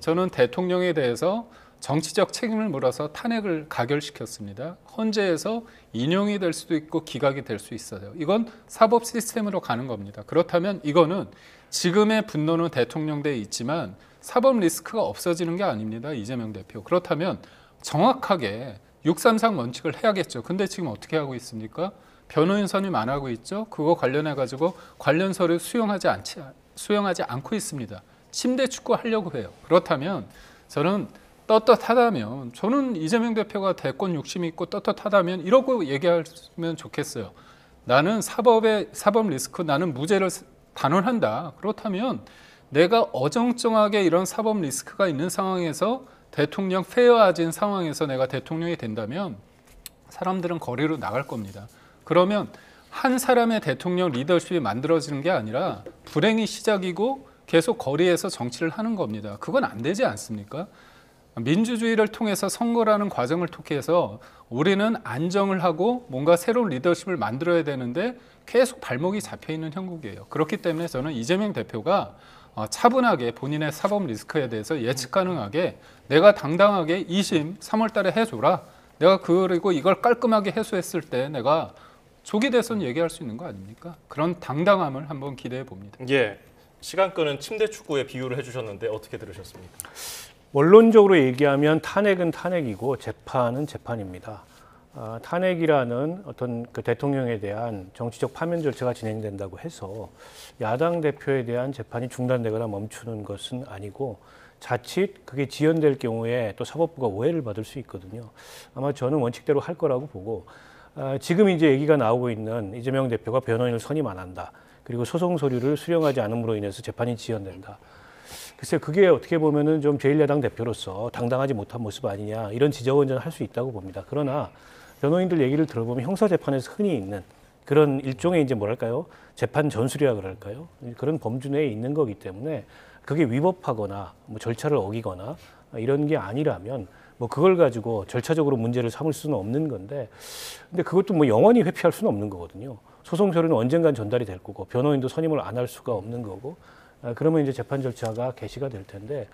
저는 대통령에 대해서 정치적 책임을 물어서 탄핵을 가결시켰습니다. 헌재에서 인용이 될 수도 있고 기각이 될 수 있어요. 이건 사법 시스템으로 가는 겁니다. 그렇다면 이거는 지금의 분노는 대통령대에 있지만 사법 리스크가 없어지는 게 아닙니다. 이재명 대표. 그렇다면 정확하게 633 원칙을 해야겠죠. 근데 지금 어떻게 하고 있습니까? 변호인 선임 안 하고 있죠. 그거 관련해 가지고 관련 서류 수용하지 않고 있습니다. 침대 축구 하려고 해요. 그렇다면 저는 떳떳하다면 저는 이재명 대표가 대권 욕심이 있고 떳떳하다면 이러고 얘기하면 좋겠어요. 나는 사법 리스크, 나는 무죄를 단언한다. 그렇다면 내가 어정쩡하게 이런 사법 리스크가 있는 상황에서 대통령 페어아진 상황에서 내가 대통령이 된다면 사람들은 거리로 나갈 겁니다. 그러면 한 사람의 대통령 리더십이 만들어지는 게 아니라 불행이 시작이고 계속 거리에서 정치를 하는 겁니다. 그건 안 되지 않습니까? 민주주의를 통해서 선거라는 과정을 통해서 우리는 안정을 하고 뭔가 새로운 리더십을 만들어야 되는데 계속 발목이 잡혀있는 형국이에요. 그렇기 때문에 저는 이재명 대표가 차분하게 본인의 사법 리스크에 대해서 예측 가능하게 내가 당당하게 2심 3월 달에 해줘라. 내가 그리고 이걸 깔끔하게 해소했을 때 내가 조기 대선 얘기할 수 있는 거 아닙니까? 그런 당당함을 한번 기대해 봅니다. 예, 시간끈은 침대 축구에 비유를 해주셨는데 어떻게 들으셨습니까? 원론적으로 얘기하면 탄핵은 탄핵이고 재판은 재판입니다. 탄핵이라는 어떤 그 대통령에 대한 정치적 파면 절차가 진행된다고 해서 야당 대표에 대한 재판이 중단되거나 멈추는 것은 아니고 자칫 그게 지연될 경우에 또 사법부가 오해를 받을 수 있거든요. 아마 저는 원칙대로 할 거라고 보고 지금 이제 얘기가 나오고 있는 이재명 대표가 변호인을 선임 안 한다. 그리고 소송 서류를 수령하지 않음으로 인해서 재판이 지연된다. 글쎄 그게 어떻게 보면은 좀 제1야당 대표로서 당당하지 못한 모습 아니냐 이런 지적은 할 수 있다고 봅니다. 그러나 변호인들 얘기를 들어보면 형사재판에서 흔히 있는 그런 일종의 이제 뭐랄까요 재판 전술이라 그럴까요 그런 범주 내에 있는 거기 때문에 그게 위법하거나 뭐 절차를 어기거나 이런 게 아니라면 뭐 그걸 가지고 절차적으로 문제를 삼을 수는 없는 건데 근데 그것도 뭐 영원히 회피할 수는 없는 거거든요. 소송 서류는 언젠간 전달이 될 거고 변호인도 선임을 안 할 수가 없는 거고 그러면 이제 재판 절차가 개시가 될 텐데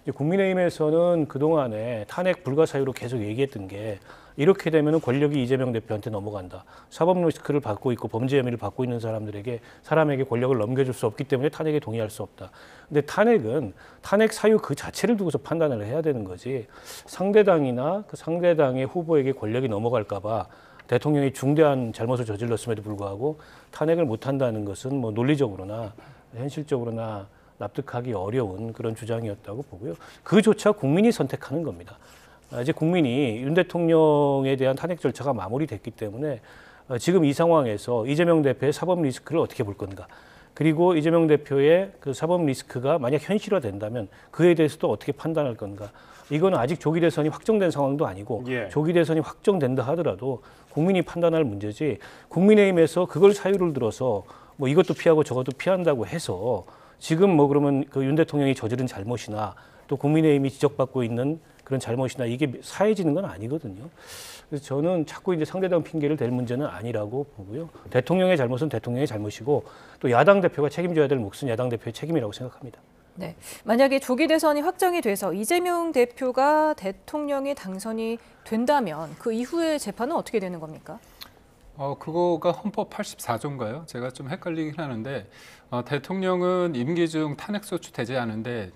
이제 국민의힘에서는 그동안에 탄핵 불가 사유로 계속 얘기했던 게 이렇게 되면 권력이 이재명 대표한테 넘어간다. 사법 리스크를 받고 있고 범죄 혐의를 받고 있는 사람에게 권력을 넘겨줄 수 없기 때문에 탄핵에 동의할 수 없다. 근데 탄핵은 탄핵 사유 그 자체를 두고서 판단을 해야 되는 거지 상대당이나 그 상대당의 후보에게 권력이 넘어갈까 봐 대통령이 중대한 잘못을 저질렀음에도 불구하고 탄핵을 못한다는 것은 뭐 논리적으로나 현실적으로나 납득하기 어려운 그런 주장이었다고 보고요. 그조차 국민이 선택하는 겁니다. 이제 국민이 윤 대통령에 대한 탄핵 절차가 마무리됐기 때문에 지금 이 상황에서 이재명 대표의 사법 리스크를 어떻게 볼 건가. 그리고 이재명 대표의 그 사법 리스크가 만약 현실화된다면 그에 대해서도 어떻게 판단할 건가. 이건 아직 조기 대선이 확정된 상황도 아니고 조기 대선이 확정된다 하더라도 국민이 판단할 문제지 국민의힘에서 그걸 사유를 들어서 뭐 이것도 피하고 저것도 피한다고 해서 지금 뭐 그러면 그 윤 대통령이 저지른 잘못이나 또 국민의힘이 지적받고 있는 그런 잘못이나 이게 사해지는 건 아니거든요. 그래서 저는 자꾸 이제 상대당 핑계를 댈 문제는 아니라고 보고요. 대통령의 잘못은 대통령의 잘못이고 또 야당 대표가 책임져야 될 몫은 야당 대표의 책임이라고 생각합니다. 네, 만약에 조기 대선이 확정이 돼서 이재명 대표가 대통령이 당선이 된다면 그 이후의 재판은 어떻게 되는 겁니까? 그거가 헌법 84조인가요? 제가 좀 헷갈리긴 하는데 대통령은 임기 중 탄핵 소추되지 않은데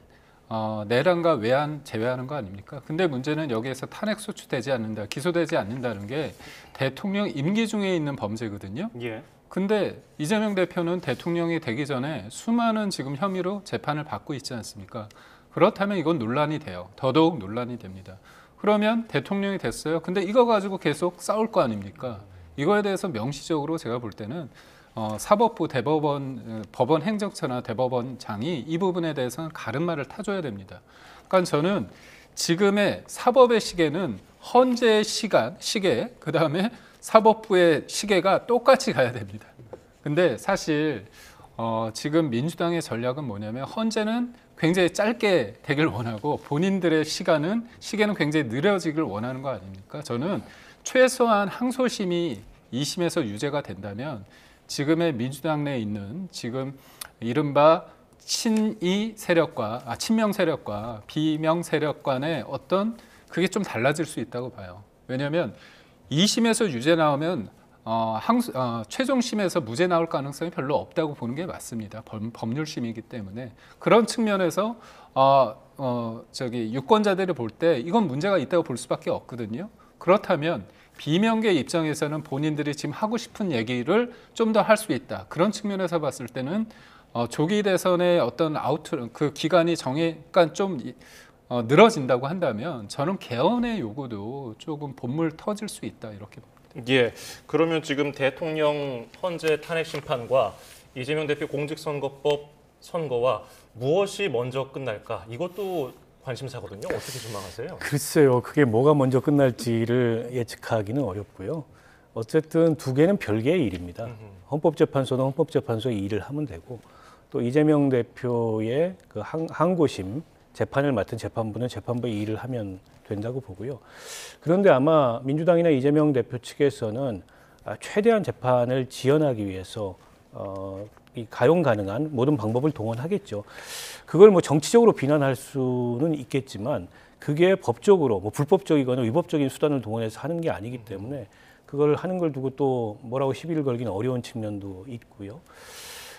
내란과 외환 제외하는 거 아닙니까? 근데 문제는 여기에서 탄핵 소추되지 않는다, 기소되지 않는다는 게 대통령 임기 중에 있는 범죄거든요. 예. 근데 이재명 대표는 대통령이 되기 전에 수많은 지금 혐의로 재판을 받고 있지 않습니까? 그렇다면 이건 논란이 돼요. 더더욱 논란이 됩니다. 그러면 대통령이 됐어요. 근데 이거 가지고 계속 싸울 거 아닙니까? 이거에 대해서 명시적으로 제가 볼 때는 사법부, 대법원, 법원 행정처나 대법원장이 이 부분에 대해서는 가름말을 타줘야 됩니다. 그러니까 저는 지금의 사법의 시계는 헌재의 시계, 그 다음에 사법부의 시계가 똑같이 가야 됩니다. 근데 사실 지금 민주당의 전략은 뭐냐면 헌재는 굉장히 짧게 되길 원하고 본인들의 시계는 굉장히 느려지길 원하는 거 아닙니까? 저는 최소한 항소심이 2심에서 유죄가 된다면 지금의 민주당 내에 있는 지금 이른바 친명 세력과 비명 세력 간의 어떤 그게 좀 달라질 수 있다고 봐요. 왜냐하면 2심에서 유죄 나오면 최종심에서 무죄 나올 가능성이 별로 없다고 보는 게 맞습니다. 법률심이기 때문에 그런 측면에서 유권자들이 볼 때 이건 문제가 있다고 볼 수밖에 없거든요. 그렇다면 비명계 입장에서는 본인들이 지금 하고 싶은 얘기를 좀 더 할 수 있다. 그런 측면에서 봤을 때는 조기 대선의 어떤 그 기간이 그러니까 좀 늘어진다고 한다면 저는 개헌의 요구도 조금 본물 터질 수 있다 이렇게 봅니다. 예. 그러면 지금 대통령 헌재 탄핵 심판과 이재명 대표 공직선거법 선거와 무엇이 먼저 끝날까? 이것도 관심사거든요. 어떻게 전망하세요? 글쎄요, 그게 뭐가 먼저 끝날지를 예측하기는 어렵고요. 어쨌든 두 개는 별개의 일입니다. 헌법재판소는 헌법재판소의 일을 하면 되고 또 이재명 대표의 그 항고심 재판을 맡은 재판부는 재판부의 일을 하면 된다고 보고요. 그런데 아마 민주당이나 이재명 대표 측에서는 최대한 재판을 지연하기 위해서 이 가용 가능한 모든 방법을 동원하겠죠. 그걸 뭐 정치적으로 비난할 수는 있겠지만 그게 법적으로 뭐 불법적이거나 위법적인 수단을 동원해서 하는 게 아니기 때문에 그걸 하는 걸 두고 또 뭐라고 시비를 걸기는 어려운 측면도 있고요.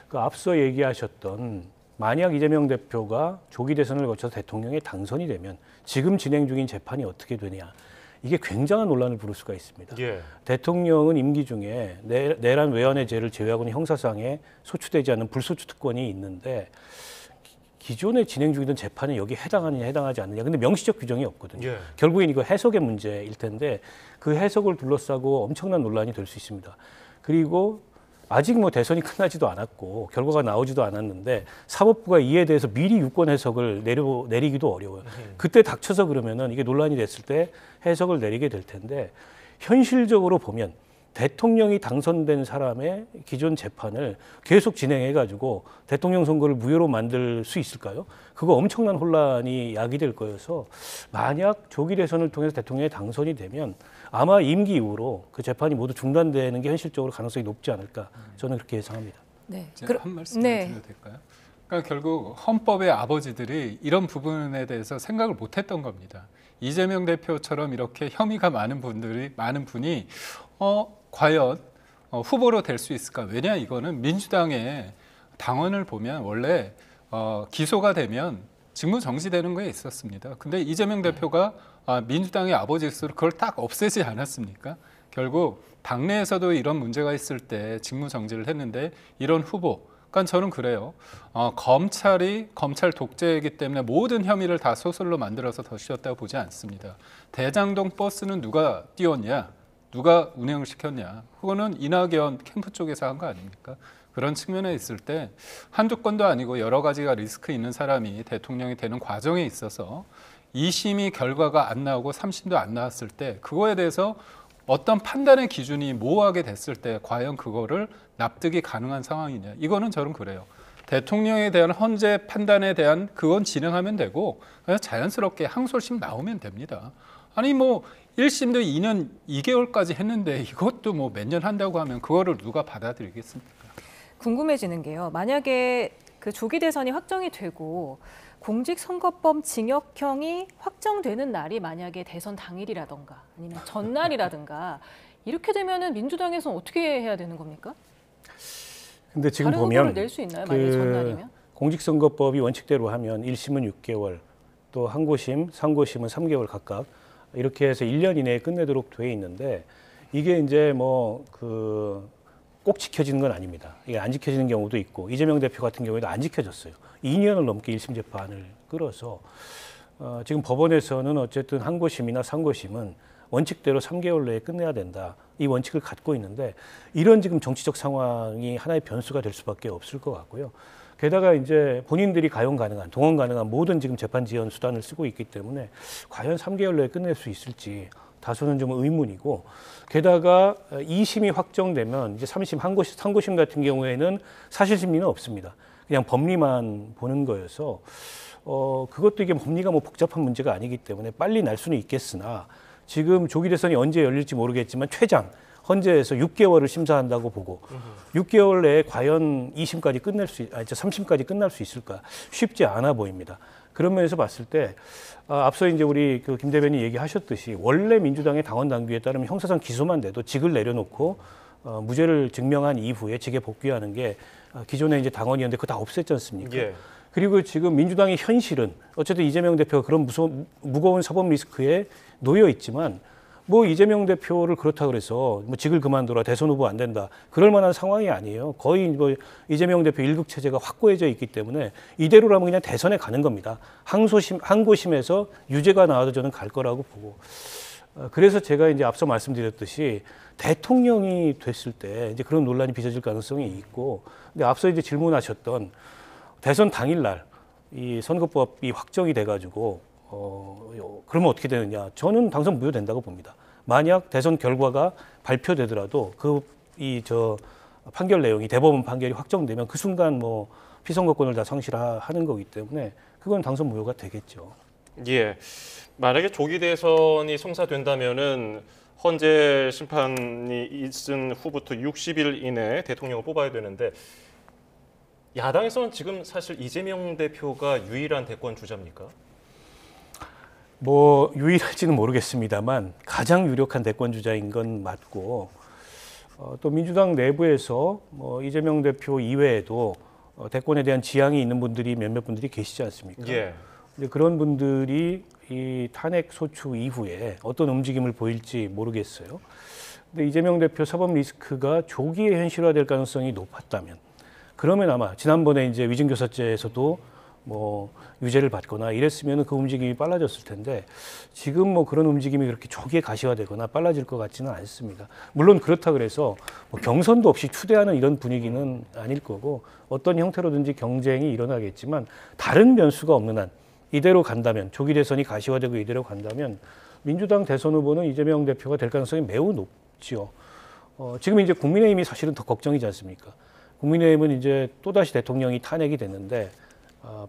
그 앞서 얘기하셨던 만약 이재명 대표가 조기 대선을 거쳐서 대통령에 당선이 되면 지금 진행 중인 재판이 어떻게 되냐. 이게 굉장한 논란을 부를 수가 있습니다. 예. 대통령은 임기 중에 내란 외환의 죄를 제외하고는 형사상에 소추되지 않는 불소추 특권이 있는데 기존에 진행 중이던 재판에 여기 해당하느냐 해당하지 않느냐. 근데 명시적 규정이 없거든요. 예. 결국엔 이거 해석의 문제일 텐데 그 해석을 둘러싸고 엄청난 논란이 될 수 있습니다. 그리고 아직 뭐 대선이 끝나지도 않았고 결과가 나오지도 않았는데 사법부가 이에 대해서 미리 유권 해석을 내리기도 어려워요. 그때 닥쳐서 그러면은 이게 논란이 됐을 때 해석을 내리게 될 텐데 현실적으로 보면 대통령이 당선된 사람의 기존 재판을 계속 진행해가지고 대통령 선거를 무효로 만들 수 있을까요? 그거 엄청난 혼란이 야기될 거여서 만약 조기 대선을 통해서 대통령이 당선이 되면 아마 임기 이후로 그 재판이 모두 중단되는 게 현실적으로 가능성이 높지 않을까 저는 그렇게 예상합니다. 네. 제가 한 말씀 드려도 될까요? 그러니까 결국 헌법의 아버지들이 이런 부분에 대해서 생각을 못했던 겁니다. 이재명 대표처럼 이렇게 혐의가 많은 분이 과연 후보로 될 수 있을까? 왜냐 이거는 민주당의 당원을 보면 원래 기소가 되면 직무 정지되는 거에 있었습니다. 근데 이재명 대표가 민주당의 아버지로서 그걸 딱 없애지 않았습니까? 결국 당내에서도 이런 문제가 있을 때 직무 정지를 했는데 이런 후보, 그러니까 저는 그래요. 검찰 독재이기 때문에 모든 혐의를 다 소설로 만들어서 덧씌웠다고 보지 않습니다. 대장동 버스는 누가 띄웠냐? 누가 운행을 시켰냐? 그거는 이낙연 캠프 쪽에서 한 거 아닙니까? 그런 측면에 있을 때 한두 건도 아니고 여러 가지가 리스크 있는 사람이 대통령이 되는 과정에 있어서 2심이 결과가 안 나오고 3심도 안 나왔을 때 그거에 대해서 어떤 판단의 기준이 모호하게 됐을 때 과연 그거를 납득이 가능한 상황이냐. 이거는 저는 그래요. 대통령에 대한 헌재 판단에 대한 그건 진행하면 되고 그냥 자연스럽게 항소심 나오면 됩니다. 아니 뭐 1심도 2년 2개월까지 했는데 이것도 뭐 몇 년 한다고 하면 그거를 누가 받아들이겠습니까? 궁금해지는 게요. 만약에 그 조기 대선이 확정이 되고 공직선거법 징역형이 확정되는 날이 만약에 대선 당일이라던가 아니면 전날이라든가 이렇게 되면은 민주당에서는 어떻게 해야 되는 겁니까? 근데 지금 다른 후보를 보면 낼 수 있나요? 만약에 전날이면? 공직선거법이 원칙대로 하면 1심은 6개월, 또 항고심, 상고심은 3개월 각각 이렇게 해서 1년 이내에 끝내도록 돼 있는데 이게 이제 꼭 지켜지는 건 아닙니다. 이게 안 지켜지는 경우도 있고 이재명 대표 같은 경우에도 안 지켜졌어요. 2년을 넘게 1심 재판을 끌어서 지금 법원에서는 어쨌든 항고심이나 상고심은 원칙대로 3개월 내에 끝내야 된다. 이 원칙을 갖고 있는데 이런 지금 정치적 상황이 하나의 변수가 될 수밖에 없을 것 같고요. 게다가 이제 본인들이 가용 가능한, 동원 가능한 모든 지금 재판 지연 수단을 쓰고 있기 때문에 과연 3개월 내에 끝낼 수 있을지 다소는 좀 의문이고, 게다가 2심이 확정되면 이제 3심, 상고심 같은 경우에는 사실 심리는 없습니다. 그냥 법리만 보는 거여서 그것도 이게 법리가 뭐 복잡한 문제가 아니기 때문에 빨리 날 수는 있겠으나 지금 조기 대선이 언제 열릴지 모르겠지만 최장 헌재에서 6개월을 심사한다고 보고 6개월 내에 과연 2심까지 3심까지 끝날 수 있을까 쉽지 않아 보입니다. 그런 면에서 봤을 때 앞서 이제 우리 김 대변인 얘기하셨듯이 원래 민주당의 당원 당규에 따르면 형사상 기소만 돼도 직을 내려놓고 무죄를 증명한 이후에 직에 복귀하는 게 기존에 이제 당원이었는데 그거 다 없앴지 않습니까? 예. 그리고 지금 민주당의 현실은 어쨌든 이재명 대표가 그런 무거운 사법 리스크에 놓여 있지만 뭐 이재명 대표를 그렇다 그래서 뭐 직을 그만둬라 대선 후보 안 된다 그럴 만한 상황이 아니에요. 거의 뭐 이재명 대표 일극 체제가 확고해져 있기 때문에 이대로라면 그냥 대선에 가는 겁니다. 항고심에서 유죄가 나와도 저는 갈 거라고 보고 그래서 제가 이제 앞서 말씀드렸듯이 대통령이 됐을 때 이제 그런 논란이 빚어질 가능성이 있고 근데 앞서 이제 질문하셨던 대선 당일날 이 선거법이 확정이 돼가지고 그러면 어떻게 되느냐? 저는 당선 무효된다고 봅니다. 만약 대선 결과가 발표되더라도 판결 내용이 대법원 판결이 확정되면 그 순간 뭐 피선거권을 다 상실하는 거기 때문에 그건 당선 무효가 되겠죠. 예. 만약에 조기 대선이 성사된다면은 헌재 심판이 있은 후부터 60일 이내에 대통령을 뽑아야 되는데 야당에서는 지금 사실 이재명 대표가 유일한 대권 주자입니까? 뭐 유일할지는 모르겠습니다만 가장 유력한 대권 주자인 건 맞고 또 민주당 내부에서 뭐 이재명 대표 이외에도 대권에 대한 지향이 있는 분들이 몇몇 분들이 계시지 않습니까? 예. 이제 그런 분들이 이 탄핵 소추 이후에 어떤 움직임을 보일지 모르겠어요. 근데 이재명 대표 사법 리스크가 조기에 현실화될 가능성이 높았다면 그러면 아마 지난번에 이제 위증교사죄에서도 뭐 유죄를 받거나 이랬으면 그 움직임이 빨라졌을 텐데 지금 뭐 그런 움직임이 그렇게 조기에 가시화되거나 빨라질 것 같지는 않습니다. 물론 그렇다 그래서 뭐 경선도 없이 추대하는 이런 분위기는 아닐 거고 어떤 형태로든지 경쟁이 일어나겠지만 다른 변수가 없는 한 이대로 간다면 조기 대선이 가시화되고 이대로 간다면 민주당 대선 후보는 이재명 대표가 될 가능성이 매우 높지요. 지금 이제 국민의힘이 사실은 더 걱정이지 않습니까? 국민의힘은 이제 또다시 대통령이 탄핵이 됐는데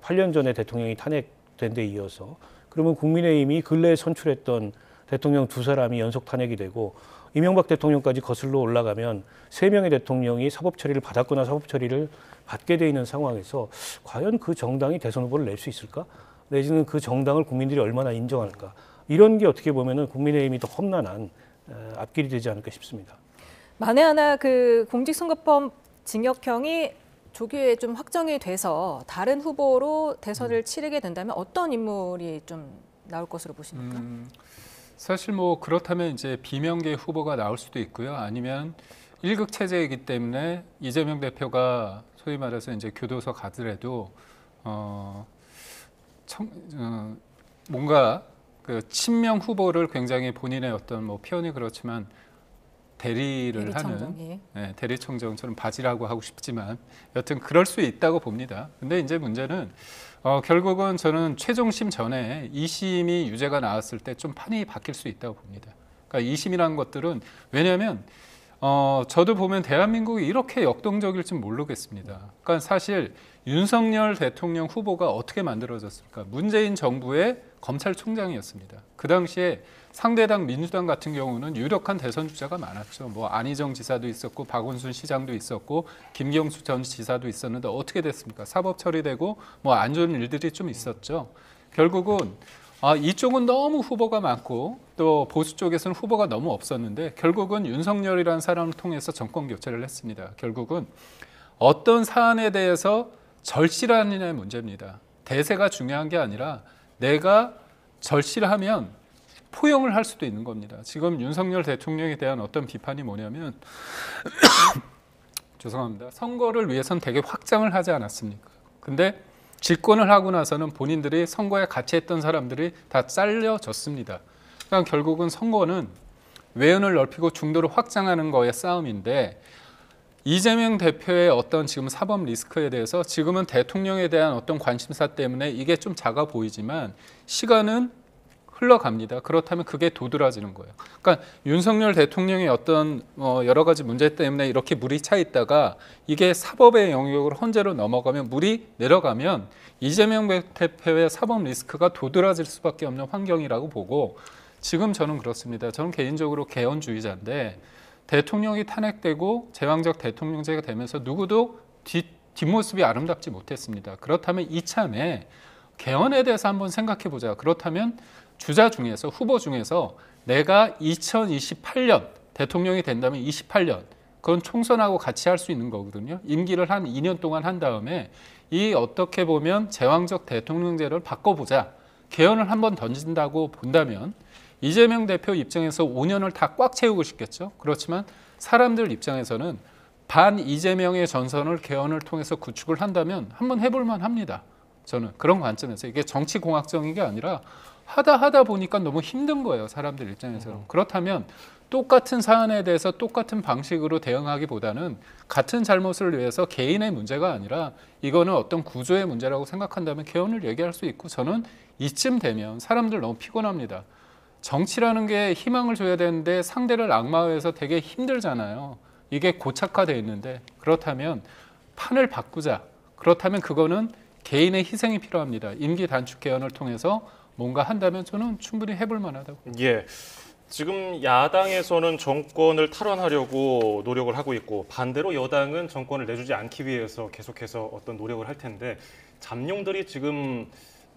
8년 전에 대통령이 탄핵된 데 이어서 그러면 국민의힘이 근래에 선출했던 대통령 2사람이 연속 탄핵이 되고 이명박 대통령까지 거슬러 올라가면 3명의 대통령이 사법 처리를 받았거나 사법 처리를 받게 돼 있는 상황에서 과연 그 정당이 대선 후보를 낼 수 있을까? 내지는 그 정당을 국민들이 얼마나 인정할까? 이런 게 어떻게 보면은 국민의힘이 더 험난한 앞길이 되지 않을까 싶습니다. 만에 하나 그 공직선거법 징역형이 조기에 좀 확정이 돼서 다른 후보로 대선을 치르게 된다면 어떤 인물이 좀 나올 것으로 보십니까? 사실 뭐 그렇다면 이제 비명계 후보가 나올 수도 있고요. 아니면 일극 체제이기 때문에 이재명 대표가 소위 말해서 이제 교도소 가더라도 뭔가 그 친명 후보를 굉장히 본인의 어떤 뭐 표현이 그렇지만 대리를 하는 대리청정처럼 바지라고 하고 싶지만 여튼 그럴 수 있다고 봅니다. 근데 이제 문제는 결국은 저는 최종심 전에 2심이 유죄가 나왔을 때 좀 판이 바뀔 수 있다고 봅니다. 그러니까 2심이라는 것들은 왜냐하면 저도 보면 대한민국이 이렇게 역동적일지 모르겠습니다. 그러니까 사실 윤석열 대통령 후보가 어떻게 만들어졌을까? 문재인 정부의 검찰총장이었습니다. 그 당시에 상대당 민주당 같은 경우는 유력한 대선 주자가 많았죠. 뭐 안희정 지사도 있었고 박원순 시장도 있었고 김경수 전 지사도 있었는데 어떻게 됐습니까? 사법 처리되고 뭐 안 좋은 일들이 좀 있었죠. 결국은 이쪽은 너무 후보가 많고 또 보수 쪽에서는 후보가 너무 없었는데 결국은 윤석열이라는 사람을 통해서 정권 교체를 했습니다. 결국은 어떤 사안에 대해서 절실하느냐의 문제입니다. 대세가 중요한 게 아니라 내가 절실하면 포용을 할 수도 있는 겁니다. 지금 윤석열 대통령에 대한 어떤 비판이 뭐냐면 죄송합니다. 선거를 위해서는 되게 확장을 하지 않았습니까? 근데 집권을 하고 나서는 본인들이 선거에 같이 했던 사람들이 다 잘려졌습니다. 그러니까 결국은 선거는 외연을 넓히고 중도를 확장하는 거의 싸움인데 이재명 대표의 어떤 지금 사법 리스크에 대해서 지금은 대통령에 대한 어떤 관심사 때문에 이게 좀 작아 보이지만 시간은 흘러갑니다. 그렇다면 그게 도드라지는 거예요. 그러니까 윤석열 대통령의 어떤 여러 가지 문제 때문에 이렇게 물이 차 있다가 이게 사법의 영역으로 헌재로 넘어가면 물이 내려가면 이재명 대표의 사법 리스크가 도드라질 수밖에 없는 환경이라고 보고 지금 저는 그렇습니다. 저는 개인적으로 개헌주의자인데 대통령이 탄핵되고 제왕적 대통령제가 되면서 누구도 뒷모습이 아름답지 못했습니다. 그렇다면 이참에 개헌에 대해서 한번 생각해 보자. 그렇다면 주자 중에서 후보 중에서 내가 2028년 대통령이 된다면 28년 그건 총선하고 같이 할 수 있는 거거든요. 임기를 한 2년 동안 한 다음에 이 어떻게 보면 제왕적 대통령제를 바꿔보자. 개헌을 한번 던진다고 본다면 이재명 대표 입장에서 5년을 다 꽉 채우고 싶겠죠. 그렇지만 사람들 입장에서는 반 이재명의 전선을 개헌을 통해서 구축을 한다면 한번 해볼 만합니다. 저는 그런 관점에서 이게 정치 공학적인 게 아니라 하다 보니까 너무 힘든 거예요. 사람들 입장에서는. 그렇다면 똑같은 사안에 대해서 똑같은 방식으로 대응하기보다는 같은 잘못을 위해서 개인의 문제가 아니라 이거는 어떤 구조의 문제라고 생각한다면 개헌을 얘기할 수 있고 저는 이쯤 되면 사람들 너무 피곤합니다. 정치라는 게 희망을 줘야 되는데 상대를 악마화해서 되게 힘들잖아요. 이게 고착화되어 있는데 그렇다면 판을 바꾸자. 그렇다면 그거는 개인의 희생이 필요합니다. 임기 단축 개헌을 통해서 뭔가 한다면 저는 충분히 해볼 만하다고. 예. 지금 야당에서는 정권을 탈환하려고 노력을 하고 있고 반대로 여당은 정권을 내주지 않기 위해서 계속해서 어떤 노력을 할 텐데 잠룡들이 지금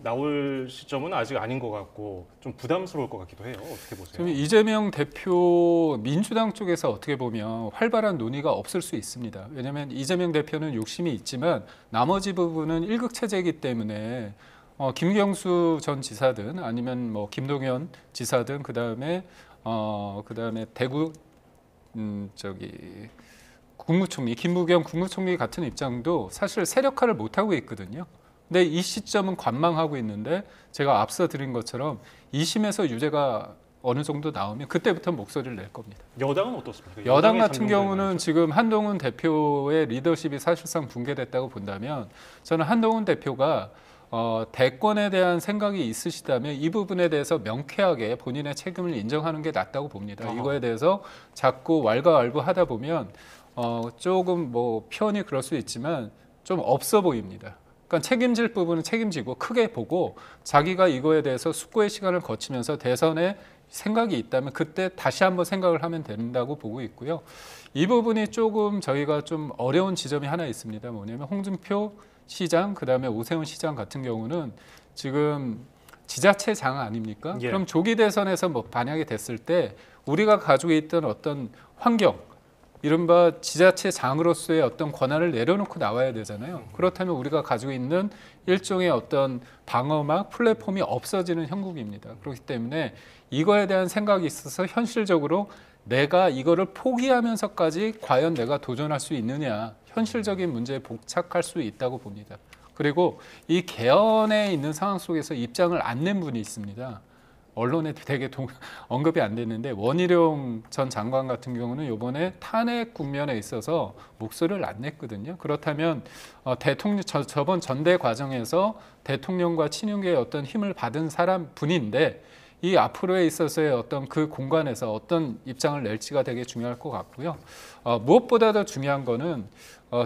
나올 시점은 아직 아닌 것 같고 좀 부담스러울 것 같기도 해요. 어떻게 보세요? 지금 이재명 대표 민주당 쪽에서 어떻게 보면 활발한 논의가 없을 수 있습니다. 왜냐하면 이재명 대표는 욕심이 있지만 나머지 부분은 일극 체제이기 때문에 김경수 전 지사든 아니면 뭐 김동연 지사든 그다음에 대구 국무총리 김부겸 국무총리 같은 입장도 사실 세력화를 못 하고 있거든요. 근데 이 시점은 관망하고 있는데 제가 앞서 드린 것처럼 2심에서 유죄가 어느 정도 나오면 그때부터 목소리를 낼 겁니다. 여당은 어떻습니까? 여당 같은 경우는 지금 한동훈 대표의 리더십이 사실상 붕괴됐다고 본다면 저는 한동훈 대표가 대권에 대한 생각이 있으시다면 이 부분에 대해서 명쾌하게 본인의 책임을 인정하는 게 낫다고 봅니다. 이거에 대해서 자꾸 왈가왈부하다 보면 조금 뭐 표현이 그럴 수 있지만 좀 없어 보입니다. 그러니까 책임질 부분은 책임지고 크게 보고 자기가 이거에 대해서 숙고의 시간을 거치면서 대선에 생각이 있다면 그때 다시 한번 생각을 하면 된다고 보고 있고요. 이 부분이 조금 저희가 좀 어려운 지점이 하나 있습니다. 뭐냐면 홍준표 시장, 그다음에 오세훈 시장 같은 경우는 지금 지자체 장 아닙니까? 예. 그럼 조기 대선에서 뭐 만약에 됐을 때 우리가 가지고 있던 어떤 환경, 이른바 지자체 장으로서의 어떤 권한을 내려놓고 나와야 되잖아요. 그렇다면 우리가 가지고 있는 일종의 어떤 방어막, 플랫폼이 없어지는 형국입니다. 그렇기 때문에 이거에 대한 생각이 있어서 현실적으로 내가 이거를 포기하면서까지 과연 내가 도전할 수 있느냐, 현실적인 문제에 복착할 수 있다고 봅니다. 그리고 이 개헌에 있는 상황 속에서 입장을 안 낸 분이 있습니다. 언론에 되게 언급이 안 됐는데 원희룡 전 장관 같은 경우는 이번에 탄핵 국면에 있어서 목소리를 안 냈거든요. 그렇다면 대통령 저번 전대 과정에서 대통령과 친윤계의 어떤 힘을 받은 사람 분인데 이 앞으로에 있어서의 어떤 그 공간에서 어떤 입장을 낼지가 되게 중요할 것 같고요. 무엇보다 더 중요한 거는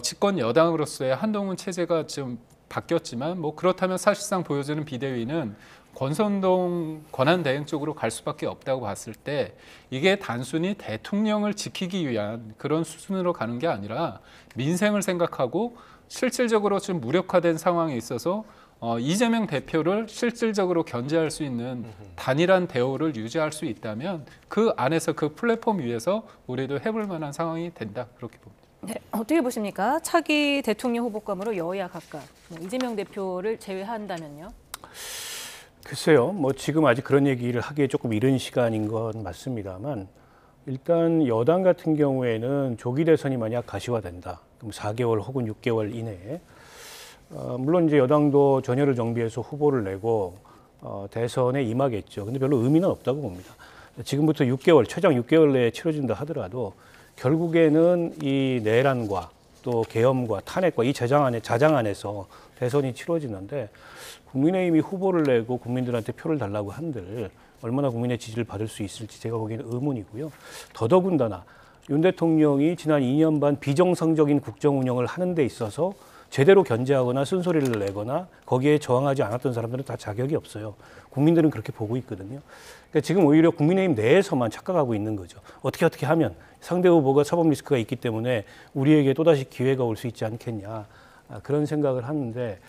집권 여당으로서의 한동훈 체제가 좀 바뀌었지만 뭐 그렇다면 사실상 보여지는 비대위는 권선동 권한대행 쪽으로 갈 수밖에 없다고 봤을 때 이게 단순히 대통령을 지키기 위한 그런 수순으로 가는 게 아니라 민생을 생각하고 실질적으로 좀 무력화된 상황에 있어서 이재명 대표를 실질적으로 견제할 수 있는 단일한 대우를 유지할 수 있다면 그 안에서 그 플랫폼 위에서 우리도 해볼 만한 상황이 된다 그렇게 봅니다. 네, 어떻게 보십니까? 차기 대통령 후보감으로 여야 각각 이재명 대표를 제외한다면요? 글쎄요, 뭐 지금 아직 그런 얘기를 하기에 조금 이른 시간인 건 맞습니다만 일단 여당 같은 경우에는 조기 대선이 만약 가시화된다. 그럼 4개월 혹은 6개월 이내에 물론 이제 여당도 전열을 정비해서 후보를 내고 대선에 임하겠죠. 근데 별로 의미는 없다고 봅니다. 지금부터 6개월, 최장 6개월 내에 치러진다 하더라도 결국에는 이 내란과 또 계엄과 탄핵과 이 자장 안에서 대선이 치러지는데 국민의힘이 후보를 내고 국민들한테 표를 달라고 한들 얼마나 국민의 지지를 받을 수 있을지 제가 보기에는 의문이고요. 더더군다나 윤 대통령이 지난 2년 반 비정상적인 국정 운영을 하는 데 있어서 제대로 견제하거나 쓴소리를 내거나 거기에 저항하지 않았던 사람들은 다 자격이 없어요. 국민들은 그렇게 보고 있거든요. 그러니까 지금 오히려 국민의힘 내에서만 착각하고 있는 거죠. 어떻게 하면 상대 후보가 사법 리스크가 있기 때문에 우리에게 또다시 기회가 올 수 있지 않겠냐. 그런 생각을 하는데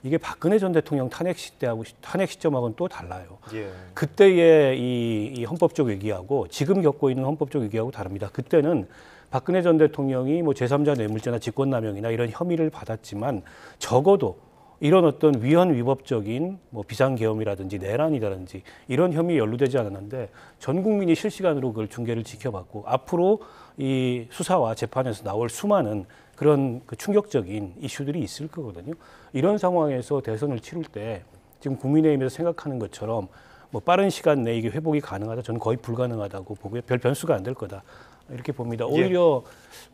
이게 박근혜 전 대통령 탄핵 시점하고는 또 달라요. 예. 그때의 이 헌법적 위기하고 지금 겪고 있는 헌법적 위기하고 다릅니다. 그때는 박근혜 전 대통령이 뭐 제3자 뇌물죄나 직권남용이나 이런 혐의를 받았지만 적어도 이런 어떤 위헌 위법적인 뭐 비상계엄이라든지 내란이라든지 이런 혐의에 연루되지 않았는데 전 국민이 실시간으로 그걸 중계를 지켜봤고 앞으로 이 수사와 재판에서 나올 수많은 그런 그 충격적인 이슈들이 있을 거거든요. 이런 상황에서 대선을 치를 때 지금 국민의힘에서 생각하는 것처럼 뭐 빠른 시간 내에 이게 회복이 가능하다, 저는 거의 불가능하다고 보고요. 별 변수가 안 될 거다 이렇게 봅니다. 오히려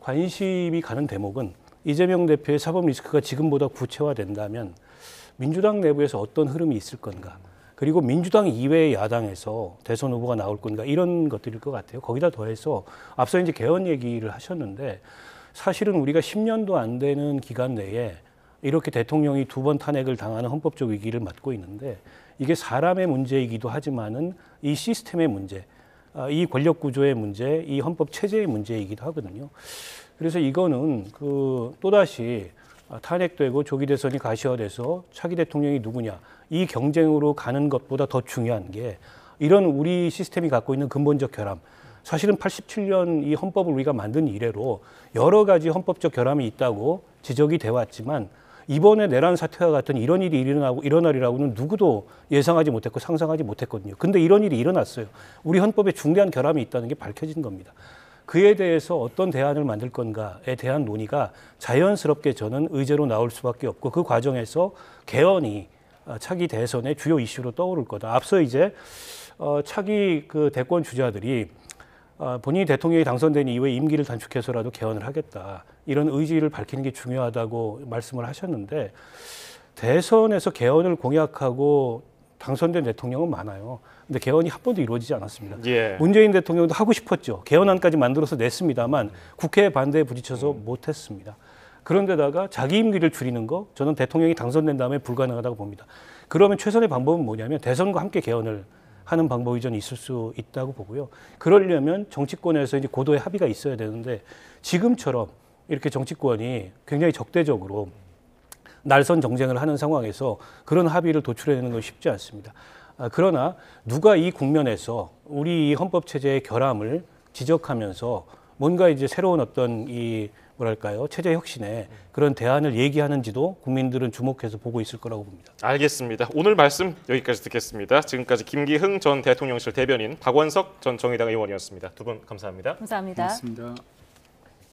관심이 가는 대목은 이재명 대표의 사법 리스크가 지금보다 구체화된다면 민주당 내부에서 어떤 흐름이 있을 건가, 그리고 민주당 이외의 야당에서 대선 후보가 나올 건가, 이런 것들일 것 같아요. 거기다 더해서 앞서 이제 개헌 얘기를 하셨는데 사실은 우리가 10년도 안 되는 기간 내에 이렇게 대통령이 2번 탄핵을 당하는 헌법적 위기를 맞고 있는데 이게 사람의 문제이기도 하지만은 이 시스템의 문제, 이 권력 구조의 문제, 이 헌법 체제의 문제이기도 하거든요. 그래서 이거는 또다시 탄핵되고 조기 대선이 가시화돼서 차기 대통령이 누구냐, 이 경쟁으로 가는 것보다 더 중요한 게 이런 우리 시스템이 갖고 있는 근본적 결함, 사실은 87년 이 헌법을 우리가 만든 이래로 여러 가지 헌법적 결함이 있다고 지적이 돼 왔지만 이번에 내란 사태와 같은 이런 일이 일어나리라고는 누구도 예상하지 못했고 상상하지 못했거든요. 근데 이런 일이 일어났어요. 우리 헌법에 중대한 결함이 있다는 게 밝혀진 겁니다. 그에 대해서 어떤 대안을 만들 건가에 대한 논의가 자연스럽게 저는 의제로 나올 수밖에 없고 그 과정에서 개헌이 차기 대선의 주요 이슈로 떠오를 거다. 앞서 이제 차기 그 대권 주자들이 본인이 대통령이 당선된 이후에 임기를 단축해서라도 개헌을 하겠다, 이런 의지를 밝히는 게 중요하다고 말씀을 하셨는데 대선에서 개헌을 공약하고 당선된 대통령은 많아요. 근데 개헌이 한 번도 이루어지지 않았습니다. 예. 문재인 대통령도 하고 싶었죠. 개헌안까지 만들어서 냈습니다만 국회의 반대에 부딪혀서 못했습니다. 그런데다가 자기 임기를 줄이는 거, 저는 대통령이 당선된 다음에 불가능하다고 봅니다. 그러면 최선의 방법은 뭐냐면 대선과 함께 개헌을 하는 방법이 저는 있을 수 있다고 보고요. 그러려면 정치권에서 이제 고도의 합의가 있어야 되는데 지금처럼 이렇게 정치권이 굉장히 적대적으로 날선 정쟁을 하는 상황에서 그런 합의를 도출해내는 건 쉽지 않습니다. 그러나 누가 이 국면에서 우리 헌법 체제의 결함을 지적하면서 뭔가 이제 새로운 어떤 체제 혁신에 그런 대안을 얘기하는지도 국민들은 주목해서 보고 있을 거라고 봅니다. 알겠습니다. 오늘 말씀 여기까지 듣겠습니다. 지금까지 김기흥 전 대통령실 대변인, 박원석 전 정의당 의원이었습니다. 두 분 감사합니다. 감사합니다. 고맙습니다.